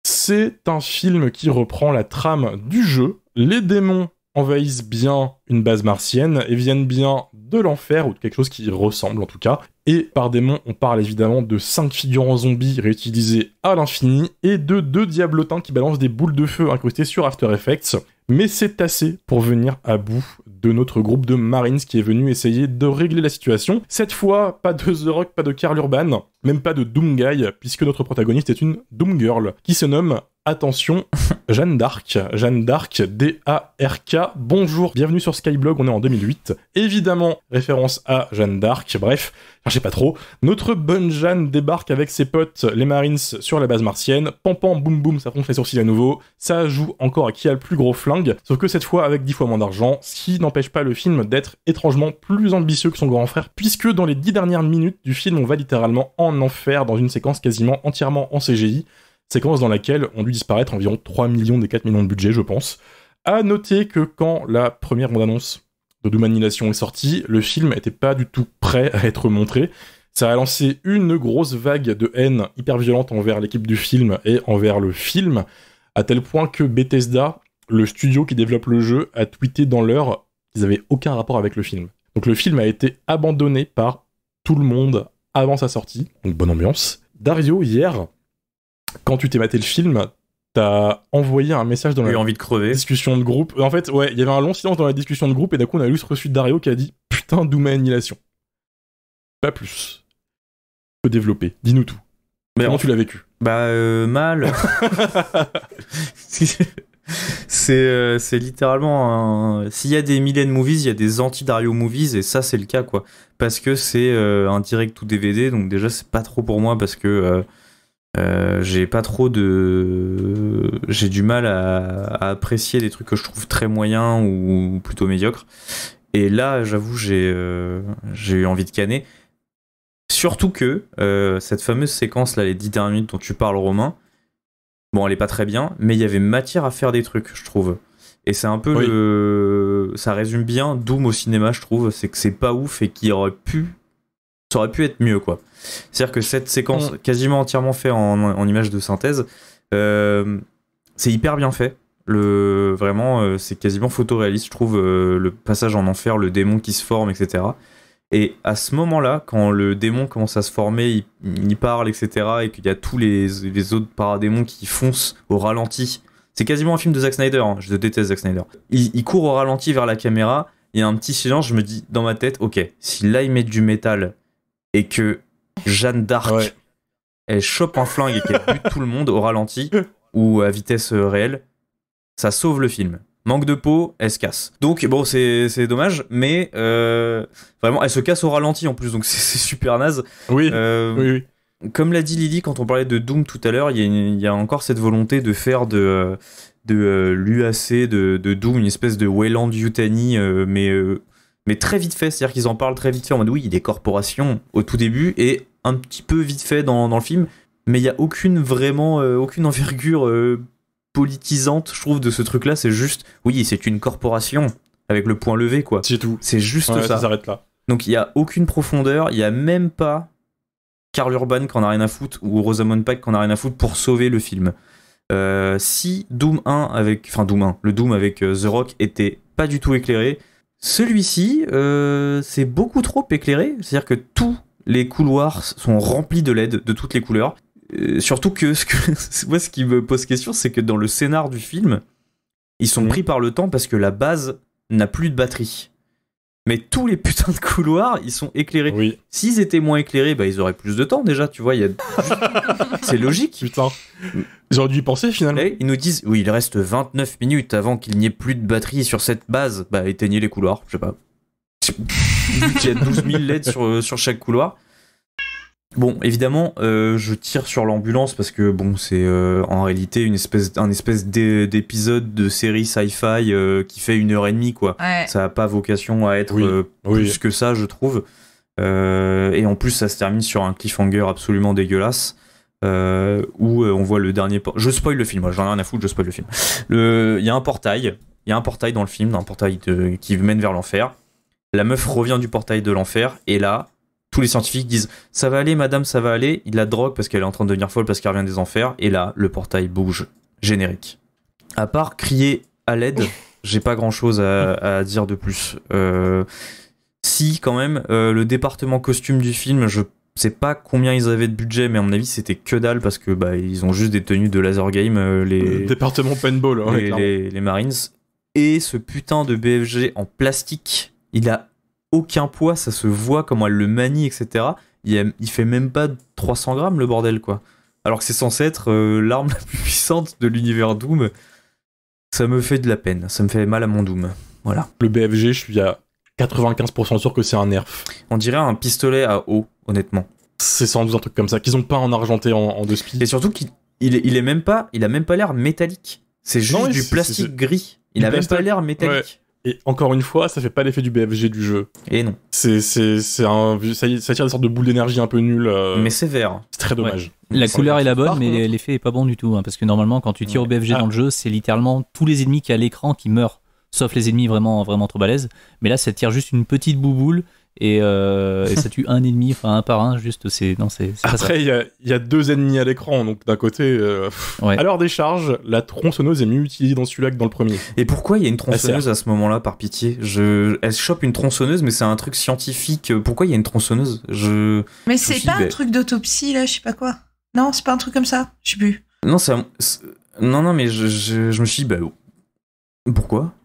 C'est un film qui reprend la trame du jeu. Les démons envahissent bien une base martienne et viennent bien de l'enfer, ou de quelque chose qui ressemble en tout cas. Et par démons, on parle évidemment de 5 figurants zombies réutilisés à l'infini, et de 2 diablotins qui balancent des boules de feu incrustées sur After Effects. Mais c'est assez pour venir à bout de notre groupe de Marines qui est venu essayer de régler la situation. Cette fois, pas de The Rock, pas de Karl Urban, même pas de Doom Guy, puisque notre protagoniste est une Doom Girl, qui se nomme, attention, Jeanne d'Arc. Jeanne d'Arc, D-A-R-K. Bonjour, bienvenue sur Skyblog, on est en 2008. Évidemment, référence à Jeanne d'Arc, bref, cherchez pas trop. Notre bonne Jeanne débarque avec ses potes, les Marines, sur la base martienne. Pam pam, boum boum, ça fronce les sourcils à nouveau. Ça joue encore à qui a le plus gros flingue, sauf que cette fois avec 10 fois moins d'argent, ce qui n'empêche pas le film d'être étrangement plus ambitieux que son grand frère, puisque dans les 10 dernières minutes du film, on va littéralement en enfer dans une séquence quasiment entièrement en CGI, séquence dans laquelle ont dû disparaître environ 3 millions des 4 millions de budget, je pense. À noter que quand la première bande-annonce de Doom Annihilation est sortie, le film était pas du tout prêt à être montré. Ça a lancé une grosse vague de haine hyper violente envers l'équipe du film et envers le film, à tel point que Bethesda, le studio qui développe le jeu, a tweeté dans l'heure qu'ils avaient aucun rapport avec le film. Donc le film a été abandonné par tout le monde avant sa sortie, donc bonne ambiance. Dario, hier, quand tu t'es maté le film, t'as envoyé un message dans la envie de crever. Discussion de groupe. En fait, ouais, il y avait un long silence dans la discussion de groupe et d'un coup on a juste reçu Dario qui a dit « Putain, Doom Annihilation ». Pas plus. Peux développer, dis-nous tout. Mais comment tu l'as vécu ? Mal. C'est littéralement s'il y a des Mylène Movies, il y a des anti-Dario Movies, et ça c'est le cas quoi. Parce que c'est un direct to DVD, donc déjà c'est pas trop pour moi parce que J'ai pas trop j'ai du mal à apprécier des trucs que je trouve très moyens ou plutôt médiocres. Et là, j'avoue, j'ai eu envie de canner. Surtout que cette fameuse séquence là, les 10 dernières minutes dont tu parles, Romain, bon, elle est pas très bien, mais il y avait matière à faire des trucs, je trouve. Et c'est un peu ça résume bien Doom au cinéma, je trouve. C'est que c'est pas ouf et ça aurait pu être mieux, quoi. C'est-à-dire que cette séquence, quasiment entièrement faite en images de synthèse, c'est hyper bien fait. Vraiment, c'est quasiment photoréaliste, je trouve, le passage en enfer, le démon qui se forme, etc. Et à ce moment-là, quand le démon commence à se former, il parle, etc., et qu'il y a tous les autres paradémons qui foncent au ralenti. C'est quasiment un film de Zack Snyder, hein. Je déteste Zack Snyder. Il court au ralenti vers la caméra, il y a un petit silence, je me dis dans ma tête, ok, si là ils mettent du métal et que Jeanne d'Arc, elle chope un flingue et qu'elle bute tout le monde au ralenti ou à vitesse réelle, ça sauve le film. Manque de peau, elle se casse. Donc bon, c'est dommage, mais vraiment, elle se casse au ralenti en plus, donc c'est super naze. Oui. Comme l'a dit Lily quand on parlait de Doom tout à l'heure, il y a encore cette volonté de faire de l'UAC, de Doom, une espèce de Wayland Yutani, mais très vite fait, c'est-à-dire qu'ils en parlent très vite fait en mode oui, des corporations au tout début et un petit peu vite fait dans le film, mais il y a aucune envergure politisante, je trouve, de ce truc-là. C'est juste, oui, c'est une corporation avec le point levé, quoi. C'est tout. C'est juste ça. Ça s'arrête là. Donc il y a aucune profondeur, il y a même pas Karl Urban qui en a rien à foutre ou Rosamund Pike qui en a rien à foutre pour sauver le film. Si Doom 1 le Doom avec The Rock était pas du tout éclairé, celui-ci c'est beaucoup trop éclairé, c'est-à-dire que tous les couloirs sont remplis de LED de toutes les couleurs. Surtout que moi ce qui me pose question, c'est que dans le scénar du film, ils sont pris par le temps parce que la base n'a plus de batterie. Mais tous les putains de couloirs, ils sont éclairés. Oui. S'ils étaient moins éclairés, bah ils auraient plus de temps déjà, tu vois. C'est logique. Putain. J'aurais dû y penser finalement. Et ils nous disent, oui, il reste 29 minutes avant qu'il n'y ait plus de batterie sur cette base. Bah éteignez les couloirs, je sais pas. Il y a 12 000 LED sur chaque couloir. Bon, évidemment, je tire sur l'ambulance parce que bon, c'est en réalité un espèce d'épisode de série sci-fi qui fait 1h30, quoi. Ouais. Ça a pas vocation à être plus que ça, je trouve. Et en plus, ça se termine sur un cliffhanger absolument dégueulasse où on voit le dernier. Je spoil le film, moi, j'en ai rien à foutre, je spoil le film. Il y a un portail dans le film, un portail qui mène vers l'enfer. La meuf revient du portail de l'enfer et là. Tous les scientifiques disent « Ça va aller, madame, ça va aller ». Il la drogue parce qu'elle est en train de devenir folle parce qu'elle revient des enfers. Et là, le portail bouge. Générique. À part crier à l'aide, j'ai pas grand-chose à dire de plus. Si, quand même, le département costume du film, je sais pas combien ils avaient de budget, mais à mon avis, c'était que dalle parce que ils ont juste des tenues de laser game. Le département paintball, hein, les Marines. Et ce putain de BFG en plastique, il a aucun poids, ça se voit comment elle le manie, etc. Il fait même pas 300 grammes le bordel, quoi. Alors que c'est censé être l'arme la plus puissante de l'univers Doom. Ça me fait de la peine, ça me fait mal à mon Doom. Voilà. Le BFG, je suis à 95% sûr que c'est un nerf. On dirait un pistolet à eau, honnêtement. C'est sans doute un truc comme ça, qu'ils ont peint en argenté en 2 speed. Et surtout qu'il a même pas l'air métallique. C'est juste du plastique gris. Il a même pas l'air métallique. Ouais. Et encore une fois, ça fait pas l'effet du BFG du jeu. Et non. Ça tire des sortes de boules d'énergie un peu nulles. Mais sévère. C'est très dommage. Ouais. La couleur est la bonne, mais l'effet est pas bon du tout. Hein, parce que normalement, quand tu tires au BFG dans le jeu, c'est littéralement tous les ennemis qu'il y a à l'écran qui meurent. Sauf les ennemis vraiment, vraiment trop balèzes. Mais là, ça tire juste une petite bouboule. Et ça tue un ennemi, enfin un par un, juste c'est après il y a 2 ennemis à l'écran, donc d'un côté à l'heure des charges, la tronçonneuse est mieux utilisée dans celui-là que dans le premier. Et pourquoi il y a une tronçonneuse à ce moment-là, par pitié? Elle chope une tronçonneuse, mais c'est un truc scientifique. Pourquoi il y a une tronçonneuse? Mais c'est pas un truc d'autopsie là, je sais pas quoi. Non, c'est pas un truc comme ça, je sais plus. Non, non, mais je me suis dit pourquoi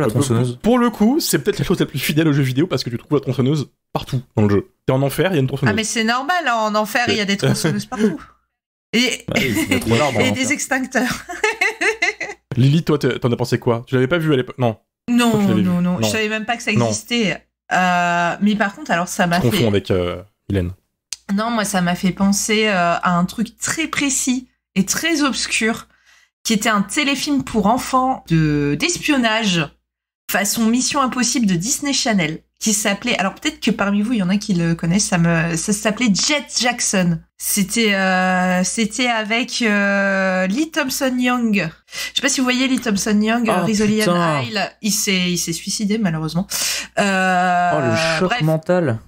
la tronçonneuse? Pour le coup, c'est peut-être la chose la plus fidèle au jeu vidéo parce que tu trouves la tronçonneuse partout dans le jeu. T'es en enfer, il y a une tronçonneuse. Ah mais c'est normal, en enfer il y a des tronçonneuses partout. Et des extincteurs. Lily, toi t'en as pensé quoi? Tu l'avais pas vu à l'époque? Non. Non, je savais même pas que ça existait. Mais par contre, alors ça m'a fait... Je confonds avec Hélène. Non, moi, ça m'a fait penser à un truc très précis et très obscur, qui était un téléfilm pour enfants d'espionnage façon Mission Impossible de Disney Channel, qui s'appelait, alors peut-être que parmi vous il y en a qui le connaissent, ça s'appelait Jet Jackson. C'était avec Lee Thompson-Young. Je sais pas si vous voyez Lee Thompson-Young, Rizzoli and Isle, il s'est suicidé malheureusement. Le choc mental.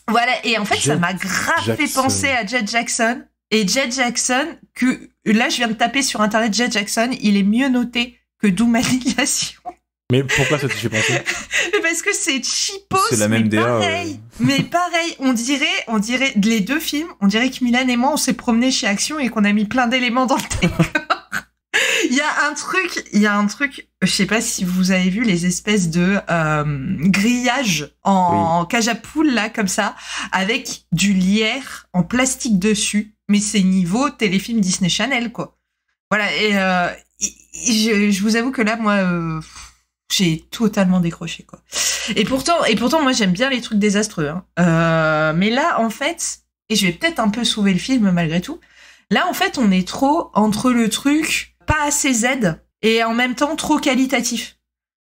Voilà, et en fait ça m'a grave fait penser à Jet Jackson. Et Jet Jackson, que là je viens de taper sur internet, Jet Jackson, il est mieux noté que Doom Annihilation. Mais pourquoi ça te fait penser? Parce que c'est cheapos, c'est la même DA, pareil. Mais pareil, on dirait les deux films, on dirait que Milan et moi on s'est promenés chez Action et qu'on a mis plein d'éléments dans le décor. Il y a un truc, je sais pas si vous avez vu les espèces de grillages en cage à poules là comme ça, avec du lierre en plastique dessus, mais c'est niveau téléfilm Disney Channel quoi. Voilà, et je vous avoue que là moi j'ai totalement décroché quoi. Et pourtant moi j'aime bien les trucs désastreux hein. Mais là en fait, et je vais peut-être un peu sauver le film malgré tout, là en fait on est trop entre le truc pas assez Z et en même temps trop qualitatif.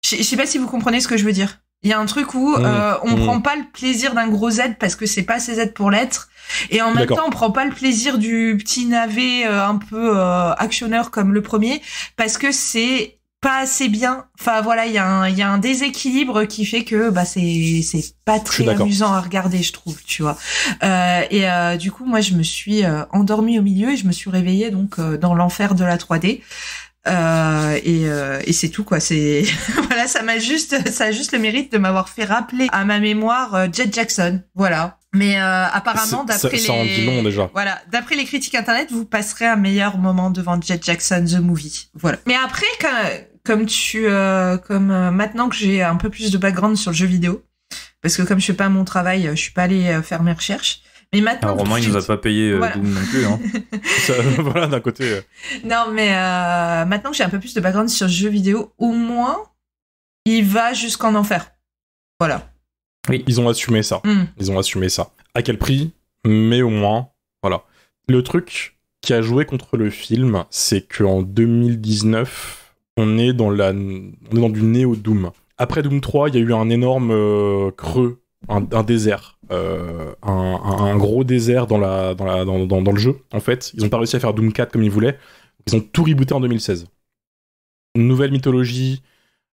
Je sais pas si vous comprenez ce que je veux dire. Il y a un truc où on prend pas le plaisir d'un gros Z parce que c'est pas assez Z pour l'être, et en même temps on prend pas le plaisir du petit navet un peu actionneur comme le premier parce que c'est pas assez bien. Enfin voilà, il y a un déséquilibre qui fait que c'est pas très amusant à regarder, je trouve, tu vois. Et du coup moi je me suis endormie au milieu et je me suis réveillée donc dans l'enfer de la 3D. Et c'est tout quoi, c'est voilà, ça a juste le mérite de m'avoir fait rappeler à ma mémoire Jet Jackson, voilà. Mais apparemment d'après ça en dit long déjà. Voilà, d'après les critiques internet, vous passerez un meilleur moment devant Jet Jackson the movie. Voilà. Mais après comme maintenant que j'ai un peu plus de background sur le jeu vidéo, parce que comme je fais pas mon travail, je suis pas allée faire mes recherches. Mais maintenant, Romain, il nous a pas payé Doom non plus, hein. Voilà, d'un côté. Non, mais maintenant que j'ai un peu plus de background sur le jeu vidéo, au moins, il va jusqu'en enfer. Voilà. Oui. Ils ont assumé ça. Ils ont assumé ça. À quel prix? Mais au moins, voilà. Le truc qui a joué contre le film, c'est qu'en 2019, on est dans du néo-Doom. Après Doom 3, il y a eu un énorme creux, un désert. Un gros désert dans le jeu, en fait. Ils ont pas réussi à faire Doom 4 comme ils voulaient. Ils ont tout rebooté en 2016. Nouvelle mythologie,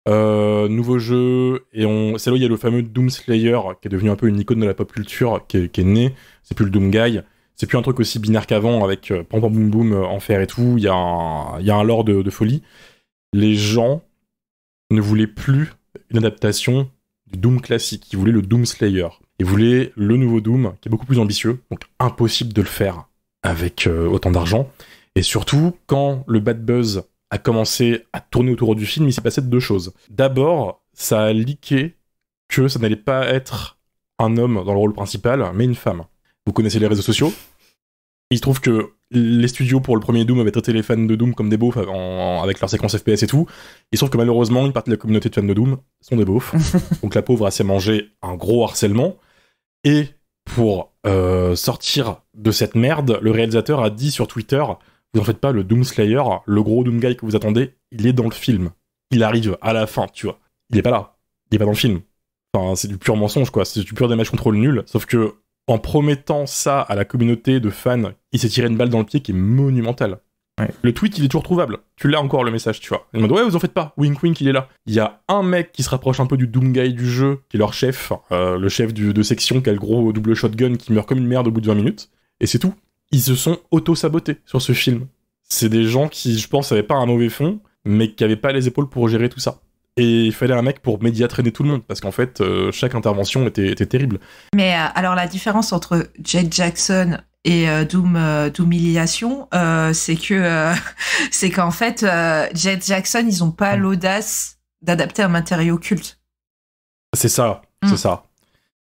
nouveau jeu, et c'est là où il y a le fameux Doom Slayer, qui est devenu un peu une icône de la pop culture, qui est né. C'est plus le Doom Guy. C'est plus un truc aussi binaire qu'avant, avec pam pam boum boum, enfer et tout. Il y a un lore de folie. Les gens ne voulaient plus une adaptation du Doom classique. Ils voulaient le Doom Slayer. Ils voulaient le nouveau Doom, qui est beaucoup plus ambitieux, donc impossible de le faire avec autant d'argent. Et surtout, quand le bad buzz a commencé à tourner autour du film, il s'est passé deux choses. D'abord, ça a leaké que ça n'allait pas être un homme dans le rôle principal, mais une femme. Vous connaissez les réseaux sociaux. Il se trouve que les studios pour le premier Doom avaient traité les fans de Doom comme des beaufs avec leurs séquences FPS et tout. Il se trouve que malheureusement, une partie de la communauté de fans de Doom sont des beaufs. Donc la pauvre a s'est mangé un gros harcèlement. Et pour sortir de cette merde, le réalisateur a dit sur Twitter: vous en faites pas, le Doom Slayer, le gros Doom Guy que vous attendez, il est dans le film. Il arrive à la fin, tu vois. Il est pas là. Il est pas dans le film. Enfin, c'est du pur mensonge, quoi. C'est du pur damage control nul. Sauf que, en promettant ça à la communauté de fans, il s'est tiré une balle dans le pied qui est monumentale. Ouais. Le tweet, il est toujours trouvable. Tu l'as encore, le message, tu vois. Il m'a dit: ouais, vous en faites pas. Wink wink, il est là. Il y a un mec qui se rapproche un peu du Doom Guy du jeu, qui est leur chef, le chef de section, qui a le gros double shotgun, qui meurt comme une merde au bout de 20 minutes. Et c'est tout. Ils se sont auto-sabotés sur ce film. C'est des gens qui, je pense, avaient pas un mauvais fond, mais qui avaient pas les épaules pour gérer tout ça. Et il fallait un mec pour médiatraîner tout le monde, parce qu'en fait, chaque intervention était terrible. Mais alors, la différence entre Jet Jackson et Doomiliation, c'est qu'en fait, Jet Jackson, ils ont pas l'audace d'adapter un matériau culte. C'est ça, c'est ça.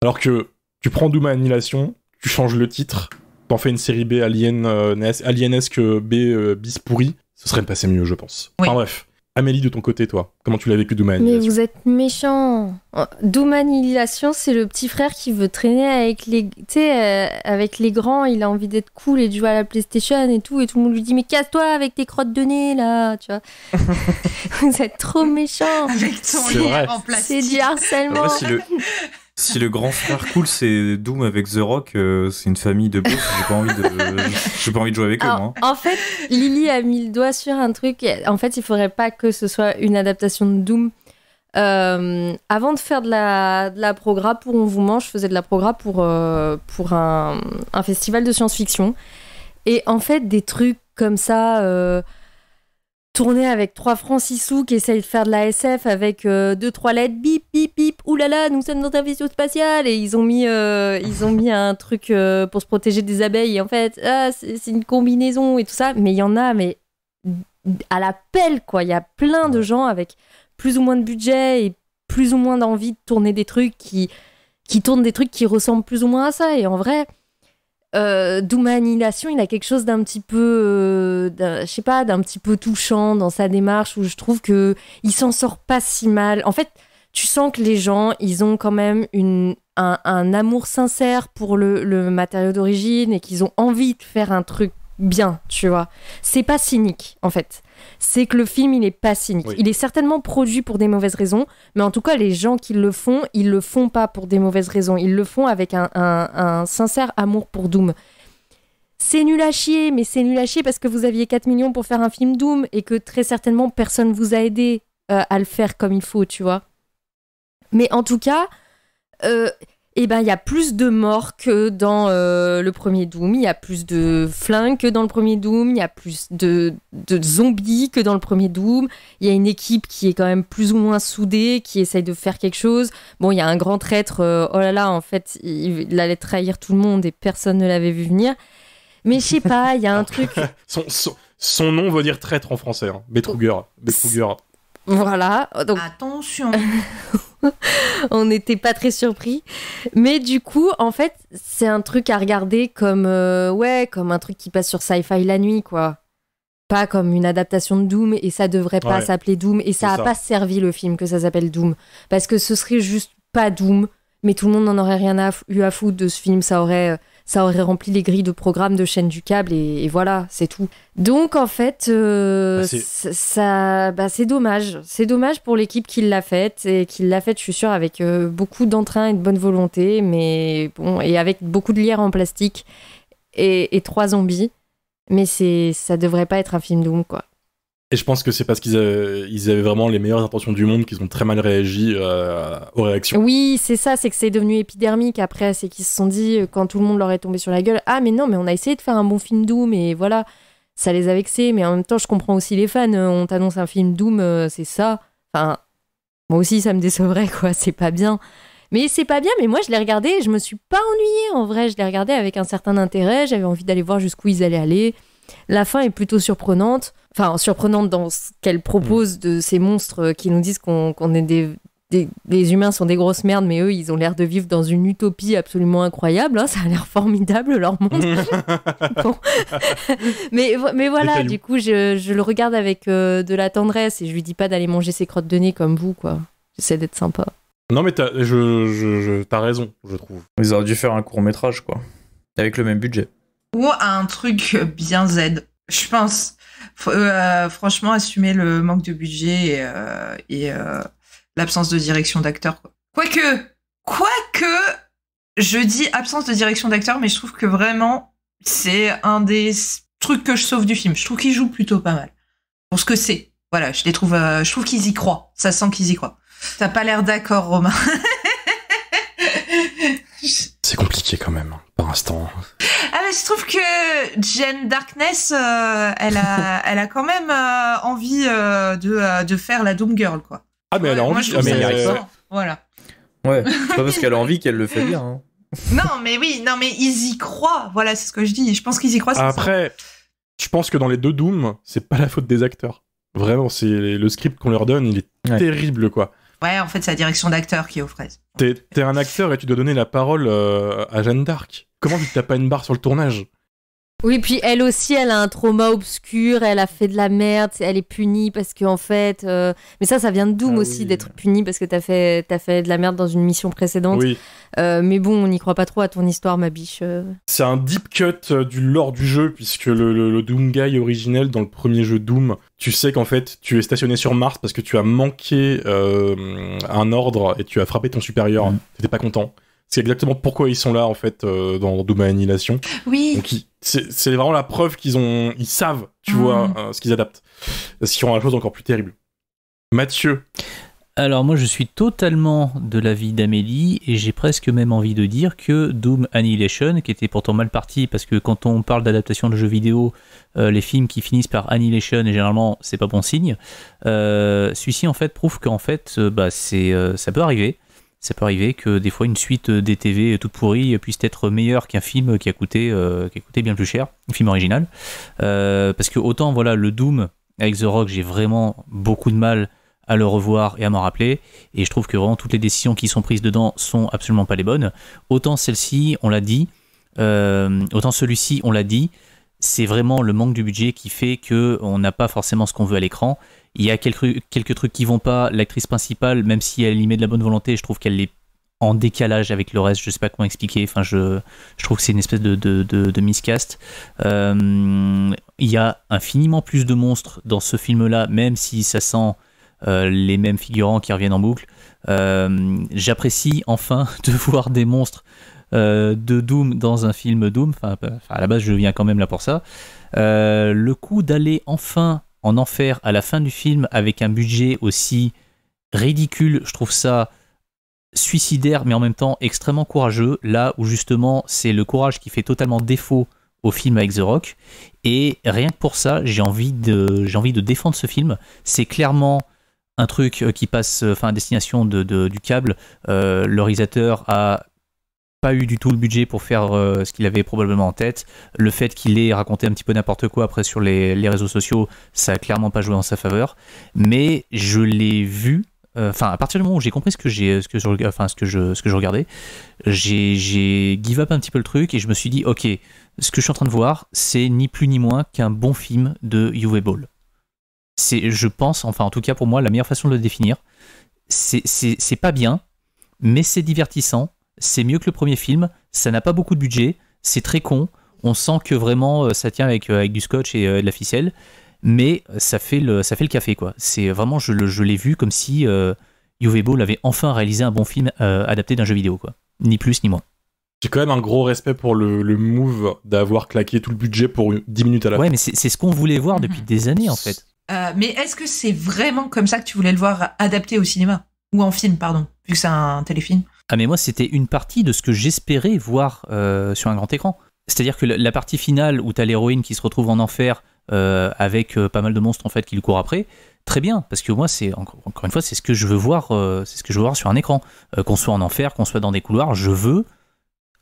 Alors que tu prends Doom Annihilation, tu changes le titre, t'en fais une série B alienesque B bis pourri, ce serait passé mieux, je pense. Oui. Enfin bref. Amélie, de ton côté, toi, comment tu l'as vécu Doom Annihilation ? Mais vous êtes méchant. Doom Annihilation, c'est le petit frère qui veut traîner avec les, avec les grands. Il a envie d'être cool et de jouer à la PlayStation et tout le monde lui dit mais casse-toi avec tes crottes de nez là, tu vois. Vous êtes trop méchant. Avec ton lien en plastique. C'est du harcèlement. Si le grand frère cool c'est Doom avec The Rock, c'est une famille de beaufs, j'ai pas envie de jouer avec eux, moi. En fait, Lily a mis le doigt sur un truc. En fait, il faudrait pas que ce soit une adaptation de Doom. Avant de faire de la progra pour On vous mange, je faisais de la progra pour un festival de science-fiction. Et en fait, des trucs comme ça... tourné avec 3 francs 6 sous qui essayent de faire de la SF avec 2-3 lettres bip bip bip, oulala, nous sommes dans un vaisseau spatial, et ils ont mis un truc pour se protéger des abeilles, et en fait c'est une combinaison et tout ça, mais il y en a mais à la pelle quoi, il y a plein de gens avec plus ou moins de budget et plus ou moins d'envie de tourner des trucs qui tournent des trucs qui ressemblent plus ou moins à ça, et en vrai Doom Annihilation, il a quelque chose d'un petit peu, d'un petit peu touchant dans sa démarche, où je trouve que il s'en sort pas si mal. En fait, tu sens que les gens, ils ont quand même un amour sincère pour le matériau d'origine et qu'ils ont envie de faire un truc bien, tu vois. C'est pas cynique, en fait. C'est que le film, il est pas cynique. Oui. Il est certainement produit pour des mauvaises raisons, mais en tout cas, les gens qui le font, ils le font pas pour des mauvaises raisons. Ils le font avec un sincère amour pour Doom. C'est nul à chier, mais c'est nul à chier parce que vous aviez 4 millions pour faire un film Doom et que très certainement, personne vous a aidé à le faire comme il faut, tu vois. Mais en tout cas... il y a plus de morts que dans le premier Doom, il y a plus de flingues que dans le premier Doom, il y a plus de zombies que dans le premier Doom, il y a une équipe qui est quand même plus ou moins soudée, qui essaye de faire quelque chose. Bon, il y a un grand traître, oh là là, en fait, il allait trahir tout le monde et personne ne l'avait vu venir. Mais je sais pas, il y a un truc... Son nom veut dire traître en français, hein. Betruger. Voilà. Donc... Attention. On n'était pas très surpris. Mais du coup, en fait, c'est un truc à regarder comme un truc qui passe sur Sci-Fi la nuit, quoi. Pas comme une adaptation de Doom, et ça devrait pas s'appeler Doom. Et ça a pas servi le film que ça s'appelle Doom. Parce que ce serait juste pas Doom, mais tout le monde n'en aurait rien eu à foutre de ce film. Ça aurait rempli les grilles de programmes de chaîne du câble, et voilà, c'est tout. Donc en fait, c'est dommage. C'est dommage pour l'équipe qui l'a faite, je suis sûre, avec beaucoup d'entrain et de bonne volonté, mais bon, et avec beaucoup de lierre en plastique et 3 zombies. Mais ça devrait pas être un film Doom, quoi. Et je pense que c'est parce qu'ils avaient vraiment les meilleures intentions du monde qu'ils ont très mal réagi aux réactions. Oui, c'est ça, c'est que c'est devenu épidermique après, c'est qu'ils se sont dit, quand tout le monde leur est tombé sur la gueule, ah mais non, mais on a essayé de faire un bon film Doom, et voilà, ça les a vexés, mais en même temps, je comprends aussi les fans, on t'annonce un film Doom, c'est ça. Enfin, moi aussi, ça me décevrait, quoi, c'est pas bien. Mais c'est pas bien, mais moi, je l'ai regardé et je me suis pas ennuyée, en vrai, je l'ai regardé avec un certain intérêt, j'avais envie d'aller voir jusqu'où ils allaient aller. La fin est plutôt surprenante dans ce qu'elle propose de ces monstres qui nous disent qu'on est les humains sont des grosses merdes, mais eux, ils ont l'air de vivre dans une utopie absolument incroyable, hein, ça a l'air formidable, leur monde. Bon. mais voilà, du coup, je le regarde avec de la tendresse, et je lui dis pas d'aller manger ses crottes de nez comme vous, quoi. J'essaie d'être sympa. Non, mais t'as raison, je trouve. Ils auraient dû faire un court-métrage, quoi. Avec le même budget. Ou un truc bien Z. Je pense, franchement, assumer le manque de budget et l'absence de direction d'acteur. Quoique, je dis absence de direction d'acteur, mais je trouve que vraiment, c'est un des trucs que je sauve du film. Je trouve qu'ils jouent plutôt pas mal. Pour ce que c'est. Voilà, je trouve qu'ils y croient. Ça sent qu'ils y croient. T'as pas l'air d'accord, Romain. C'est compliqué quand même, par instant. Ah mais je trouve que Jane Darkness, elle a quand même envie de faire la Doom Girl, quoi. Ah mais elle a envie, mais elle y arrive pas. Voilà. Ouais, c'est pas parce qu'elle a envie qu'elle le fait bien. Hein. Non mais ils y croient. Voilà, c'est ce que je dis. Je pense qu'ils y croient. Après, je pense que dans les 2 Doom, c'est pas la faute des acteurs. Vraiment, c'est le script qu'on leur donne, il est terrible, quoi. Ouais, en fait, c'est la direction d'acteur qui est aux fraises. T'es un acteur et tu dois donner la parole à Jeanne d'Arc. Comment tu te tapes pas une barre sur le tournage ? Oui, puis elle aussi, elle a un trauma obscur, elle a fait de la merde, elle est punie parce qu'en fait... Mais ça vient de Doom aussi, d'être punie parce que t'as fait de la merde dans une mission précédente. Oui. Mais bon, on n'y croit pas trop à ton histoire, ma biche. C'est un deep cut du lore du jeu, puisque le Doom Guy originel, dans le premier jeu Doom, tu sais qu'en fait, tu es stationné sur Mars parce que tu as manqué un ordre et tu as frappé ton supérieur. T'étais pas content. C'est exactement pourquoi ils sont là, en fait, dans Doom Annihilation. Oui. Donc, c'est vraiment la preuve ils savent, tu vois, ce qu'ils adaptent. Ce qui rend la chose encore plus terrible. Mathieu. Alors moi je suis totalement de l'avis d'Amélie et j'ai presque même envie de dire que Doom Annihilation, qui était pourtant mal parti parce que quand on parle d'adaptation de jeux vidéo, les films qui finissent par Annihilation, et généralement c'est pas bon signe, celui-ci en fait prouve qu'en fait ça peut arriver. Ça peut arriver que des fois une suite DTV toute pourrie puisse être meilleure qu'un film qui a coûté bien plus cher, un film original. Parce que autant voilà le Doom avec The Rock, j'ai vraiment beaucoup de mal à le revoir et à m'en rappeler, et je trouve que vraiment toutes les décisions qui sont prises dedans sont absolument pas les bonnes. Autant celle-ci, on l'a dit, autant celui-ci, on l'a dit, c'est vraiment le manque du budget qui fait qu'on n'a pas forcément ce qu'on veut à l'écran. Il y a quelques trucs qui vont pas. L'actrice principale, même si elle y met de la bonne volonté, je trouve qu'elle est en décalage avec le reste. Je sais pas comment expliquer. Enfin, je trouve que c'est une espèce de miscast. Il y a infiniment plus de monstres dans ce film-là, même si ça sent les mêmes figurants qui reviennent en boucle. J'apprécie enfin de voir des monstres de Doom dans un film Doom. Enfin, à la base, je viens quand même là pour ça. Le coup d'aller enfin en enfer à la fin du film avec un budget aussi ridicule, je trouve ça suicidaire mais en même temps extrêmement courageux, là où justement c'est le courage qui fait totalement défaut au film avec The Rock, et rien que pour ça j'ai envie de défendre ce film. C'est clairement un truc qui passe à destination du câble. Le réalisateur a pas eu du tout le budget pour faire ce qu'il avait probablement en tête. Le fait qu'il ait raconté un petit peu n'importe quoi après sur les réseaux sociaux, ça a clairement pas joué en sa faveur. Mais je l'ai vu, à partir du moment où j'ai compris ce que je regardais, j'ai give up un petit peu le truc et je me suis dit ok, ce que je suis en train de voir, c'est ni plus ni moins qu'un bon film de Uwe Boll. C'est, je pense, en tout cas pour moi, la meilleure façon de le définir. C'est pas bien, mais c'est divertissant. C'est mieux que le premier film, ça n'a pas beaucoup de budget, c'est très con, on sent que vraiment ça tient avec du scotch et de la ficelle, mais ça fait le café quoi. C'est vraiment, je l'ai vu comme si Uwe Boll avait enfin réalisé un bon film adapté d'un jeu vidéo quoi, ni plus ni moins. J'ai quand même un gros respect pour le move d'avoir claqué tout le budget pour 10 minutes à la fin. Ouais, mais c'est ce qu'on voulait voir depuis des années en fait. Mais est-ce que c'est vraiment comme ça que tu voulais le voir adapté au cinéma ? Ou en film, pardon, vu que c'est un téléfilm ? Ah mais moi c'était une partie de ce que j'espérais voir sur un grand écran. C'est-à-dire que la partie finale où t'as l'héroïne qui se retrouve en enfer avec pas mal de monstres en fait qui le courent après, très bien, parce que moi c'est encore une fois c'est ce que je veux voir, sur un écran. Qu'on soit en enfer, qu'on soit dans des couloirs, je veux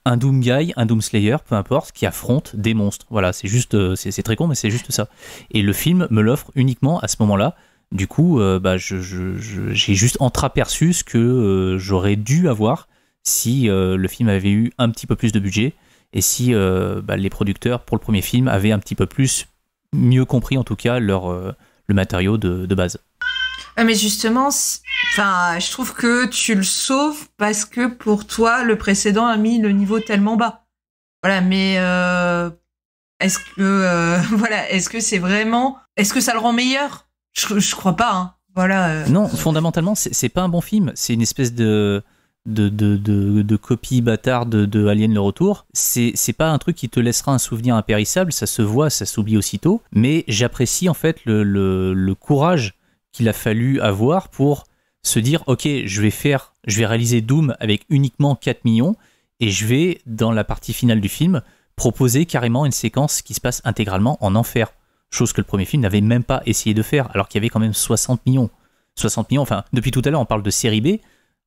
un Doom Guy, un Doom Slayer, peu importe, qui affronte des monstres. Voilà, c'est juste, c'est très con, mais c'est juste ça. Et le film me l'offre uniquement à ce moment-là. Du coup, j'ai juste entreaperçu ce que j'aurais dû avoir si le film avait eu un petit peu plus de budget et si les producteurs, pour le premier film, avaient un petit peu mieux compris, en tout cas, le matériau de base. Mais justement, je trouve que tu le sauves parce que pour toi, le précédent a mis le niveau tellement bas. Voilà, mais est-ce que c'est vraiment... Est-ce que ça le rend meilleur ? Je crois pas, hein. Voilà. Non, fondamentalement, c'est pas un bon film. C'est une espèce de copie bâtarde de Alien le Retour. C'est pas un truc qui te laissera un souvenir impérissable. Ça se voit, ça s'oublie aussitôt. Mais j'apprécie en fait le courage qu'il a fallu avoir pour se dire ok, je vais réaliser Doom avec uniquement 4 millions et je vais, dans la partie finale du film, proposer carrément une séquence qui se passe intégralement en enfer. Chose que le premier film n'avait même pas essayé de faire, alors qu'il y avait quand même 60 millions. 60 millions, depuis tout à l'heure on parle de série B.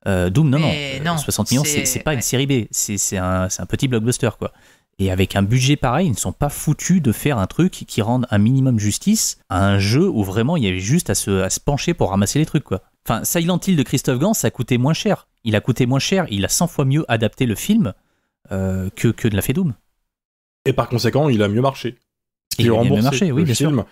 Doom, non. 60 millions, c'est pas une série B, c'est un petit blockbuster quoi. Et avec un budget pareil, ils ne sont pas foutus de faire un truc qui rende un minimum justice à un jeu où vraiment il y avait juste à se pencher pour ramasser les trucs quoi. Enfin, Silent Hill de Christophe Gans, ça a coûté moins cher. Il a 100 fois mieux adapté le film que de l'a fait Doom. et par conséquent, il a mieux marché. Ce qui Il a remboursé mieux marché, oui, le bien sûr. film.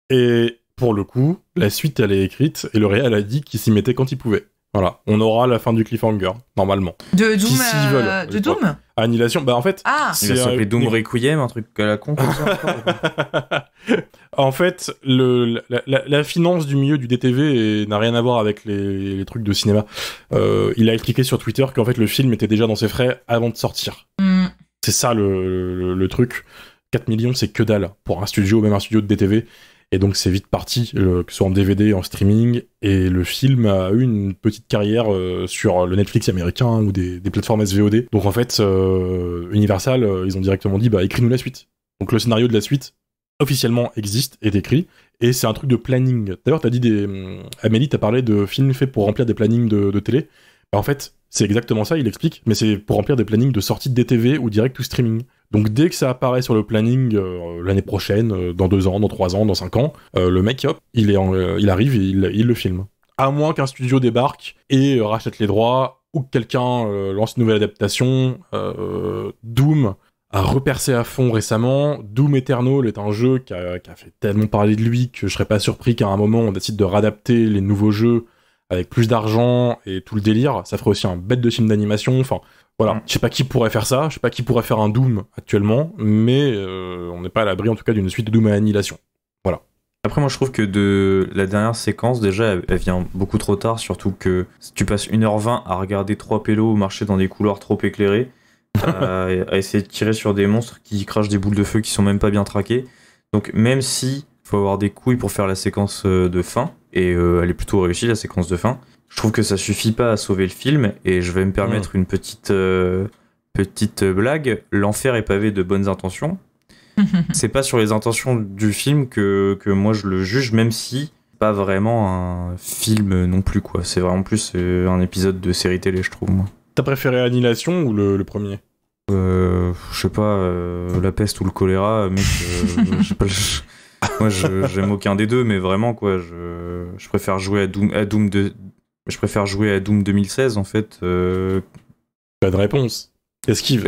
Et pour le coup, la suite, elle est écrite, et le réal a dit qu'il s'y mettait quand il pouvait. Voilà, on aura la fin du cliffhanger, normalement. De Doom, S'ils veulent. de Doom. Annihilation, bah en fait... Ah, Il va s'appeler Doom Requiem, un truc à la con comme ça encore. En fait, la finance du milieu du DTV n'a rien à voir avec les trucs de cinéma. Il a expliqué sur Twitter qu'en fait le film était déjà dans ses frais avant de sortir. C'est ça le truc. 4 millions, c'est que dalle pour un studio, même un studio de DTV. Et donc c'est vite parti, que ce soit en DVD, en streaming. Et le film a eu une petite carrière sur le Netflix américain ou des plateformes SVOD. Donc en fait, Universal, ils ont directement dit, bah écris-nous la suite. Donc le scénario de la suite, officiellement, existe, est écrit. Et c'est un truc de planning. D'ailleurs, Amélie, t'as parlé de films faits pour remplir des plannings de télé. Bah, en fait, c'est exactement ça, il explique. Mais c'est pour remplir des plannings de sortie de DTV ou direct to streaming. Donc dès que ça apparaît sur le planning l'année prochaine, dans 2 ans, dans 3 ans, dans 5 ans, le mec, hop, il arrive et il le filme. À moins qu'un studio débarque et rachète les droits, ou que quelqu'un lance une nouvelle adaptation. Doom a repercé à fond récemment. Doom Eternal est un jeu qui a fait tellement parler de lui que je serais pas surpris qu'à un moment on décide de réadapter les nouveaux jeux avec plus d'argent et tout le délire. Ça ferait aussi un bête de film d'animation, enfin... Voilà, je sais pas qui pourrait faire ça, je sais pas qui pourrait faire un Doom actuellement, mais on n'est pas à l'abri en tout cas d'une suite de Doom à Annihilation. Voilà. Après, moi je trouve que de la dernière séquence, déjà, elle vient beaucoup trop tard, surtout que si tu passes 1h20 à regarder 3 pélos marcher dans des couloirs trop éclairés, à essayer de tirer sur des monstres qui crachent des boules de feu qui sont même pas bien traquées. Donc même si faut avoir des couilles pour faire la séquence de fin, et elle est plutôt réussie la séquence de fin, je trouve que ça suffit pas à sauver le film, et je vais me permettre une petite blague. L'enfer est pavé de bonnes intentions. C'est pas sur les intentions du film que moi je le juge, même si pas vraiment un film non plus, quoi. C'est vraiment plus un épisode de série télé, je trouve, moi. T'as préféré Annihilation ou le premier ? Je sais pas, la peste ou le choléra, mec, moi j'aime aucun des deux, mais vraiment, quoi, je préfère jouer à Doom je préfère jouer à Doom 2016, en fait. Pas de réponse. Esquive.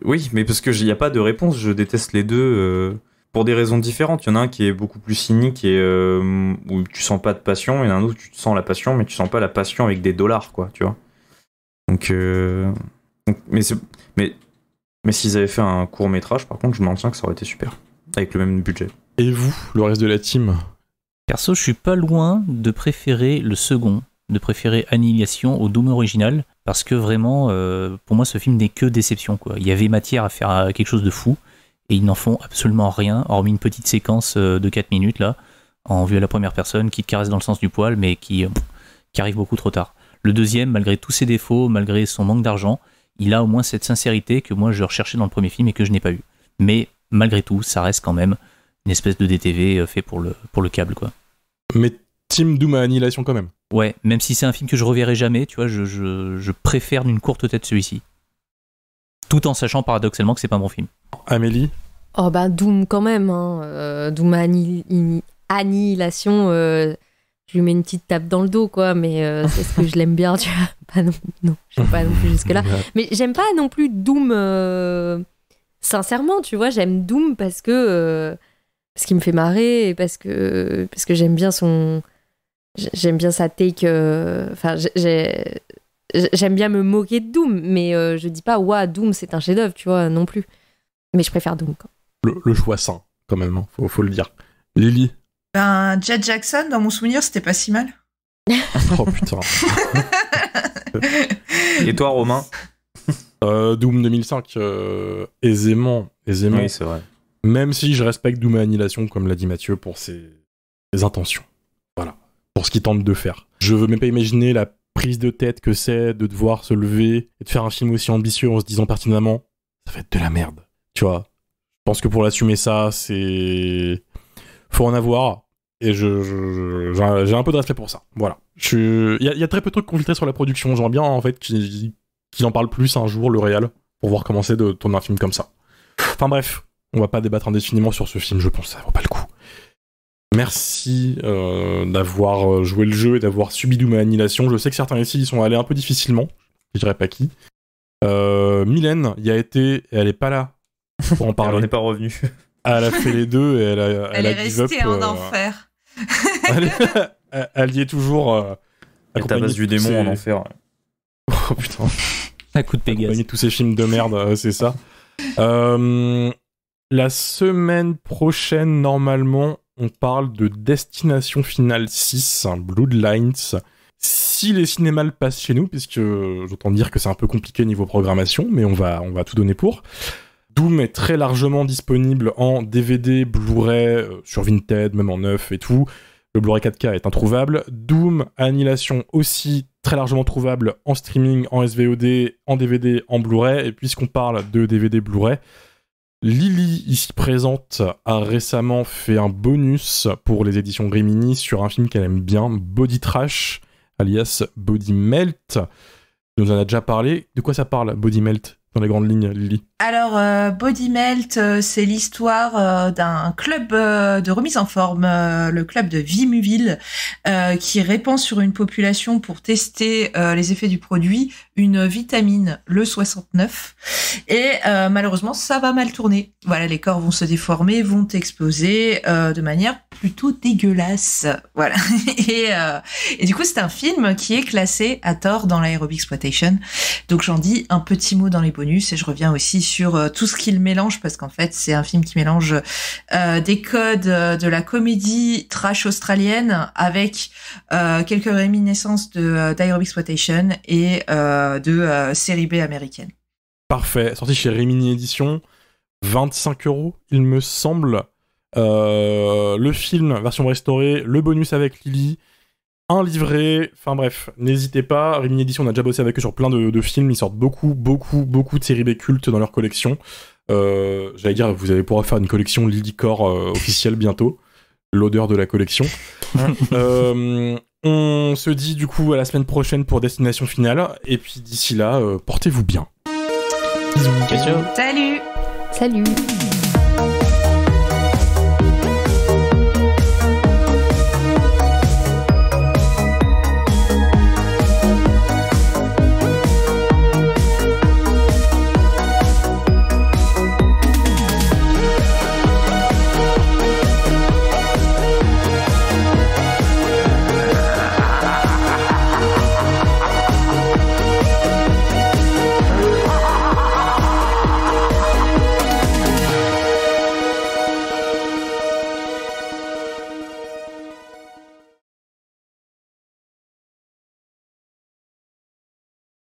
Oui, mais parce qu'il n'y a pas de réponse, je déteste les deux pour des raisons différentes. Il y en a un qui est beaucoup plus cynique et où tu sens pas de passion, et un autre où tu sens la passion, mais tu sens pas la passion avec des dollars, quoi, tu vois. Donc mais s'ils avaient fait un court-métrage, par contre, je maintiens que ça aurait été super, avec le même budget. Et vous, le reste de la team ? Perso, je suis pas loin de préférer le second, de préférer Annihilation au Doom original, parce que vraiment, pour moi, ce film n'est que déception, quoi. Il y avait matière à faire quelque chose de fou, et ils n'en font absolument rien, hormis une petite séquence de 4 minutes, là, en vue à la première personne, qui te caresse dans le sens du poil, mais qui arrive beaucoup trop tard. Le deuxième, malgré tous ses défauts, malgré son manque d'argent, il a au moins cette sincérité que moi, je recherchais dans le premier film et que je n'ai pas eu. Mais malgré tout, ça reste quand même une espèce de DTV fait pour le câble, quoi. Mais Team Doom à Annihilation quand même. Ouais, même si c'est un film que je reverrai jamais, tu vois, je préfère d'une courte tête celui-ci. Tout en sachant paradoxalement que c'est pas un bon film. Amélie ? Oh bah Doom quand même, hein. Doom à Annihilation, je lui mets une petite tape dans le dos, quoi, mais c'est ce que je l'aime bien, tu vois. Non, je sais pas non plus jusque-là. Mais j'aime pas non plus Doom, sincèrement, tu vois, j'aime Doom parce qu'il me fait marrer et parce que j'aime bien sa take. Enfin, j'aime bien me moquer de Doom, mais je dis pas ouah, Doom c'est un chef-d'œuvre, tu vois, non plus. Mais je préfère Doom, quoi. Le choix sain, quand même, hein, faut le dire. Lily ? Ben, Jet Jackson, dans mon souvenir, c'était pas si mal. Oh putain. Et toi, Romain ? Doom 2005, aisément. Oui, c'est vrai. Même si je respecte Doom à Annihilation, comme l'a dit Mathieu, pour ses intentions. Voilà. Pour ce qu'il tente de faire. Je veux même pas imaginer la prise de tête que c'est de devoir se lever et de faire un film aussi ambitieux en se disant pertinemment, ça va être de la merde. Tu vois ? Je pense que pour l'assumer ça, c'est... Faut en avoir. Et j'ai un peu de respect pour ça. Voilà. Il y a très peu de trucs qu'on filtrait sur la production. J'aimerais bien, en fait, qu'il en parle plus un jour, le réal, pour voir comment c'est de tourner un film comme ça. Enfin bref, on va pas débattre indéfiniment sur ce film, je pense, ça vaut pas le coup. Merci d'avoir joué le jeu et d'avoir subi Doom à Annihilation. Je sais que certains ici y sont allés un peu difficilement, je dirais pas qui. Mylène y a été, et elle est pas là. pour en parler. Elle n'est pas revenue. Elle a fait les deux et elle est restée en enfer. Elle y est toujours. Elle tabasse du démon en enfer. Oh putain. Un coup de Pégase. Tous ces films de merde, c'est ça. La semaine prochaine, normalement, on parle de Destination Finale 6, Bloodlines. Si les cinémas le passent chez nous, puisque j'entends dire que c'est un peu compliqué niveau programmation, mais on va tout donner pour. Doom est très largement disponible en DVD, Blu-ray, sur Vinted, même en neuf et tout. Le Blu-ray 4K est introuvable. Doom Annihilation aussi très largement trouvable en streaming, en SVOD, en DVD, en Blu-ray. Et puisqu'on parle de DVD Blu-ray, Lily, ici présente, a récemment fait un bonus pour les éditions Rimini sur un film qu'elle aime bien, Body Trash, alias Body Melt. Tu nous en as déjà parlé. De quoi ça parle, Body Melt, dans les grandes lignes, Lily? Alors, Body Melt, c'est l'histoire d'un club de remise en forme, le club de Vimuville, qui répand sur une population pour tester les effets du produit une vitamine, le 69. Et malheureusement, ça va mal tourner. Voilà, les corps vont se déformer, vont exploser de manière plutôt dégueulasse. Voilà. Et du coup, c'est un film qui est classé à tort dans l'Aerobiexploitation. Donc, j'en dis un petit mot dans les bonus et je reviens aussi sur tout ce qu'il mélange, parce qu'en fait, c'est un film qui mélange des codes de la comédie trash australienne avec quelques réminiscences d'Aerobiexploitation et de série B américaine. Parfait. Sorti chez Rimini Édition, 25€, il me semble. Le film, version restaurée, le bonus avec Lily, un livret, enfin bref, n'hésitez pas. Rimini Édition, on a déjà bossé avec eux sur plein de films, ils sortent beaucoup de séries B cultes dans leur collection. J'allais dire, vous allez pouvoir faire une collection Lily Core officielle bientôt, l'odeur de la collection. On se dit du coup à la semaine prochaine pour Destination Finale, et puis d'ici là, portez-vous bien. Bisous. Ciao. Salut. Salut.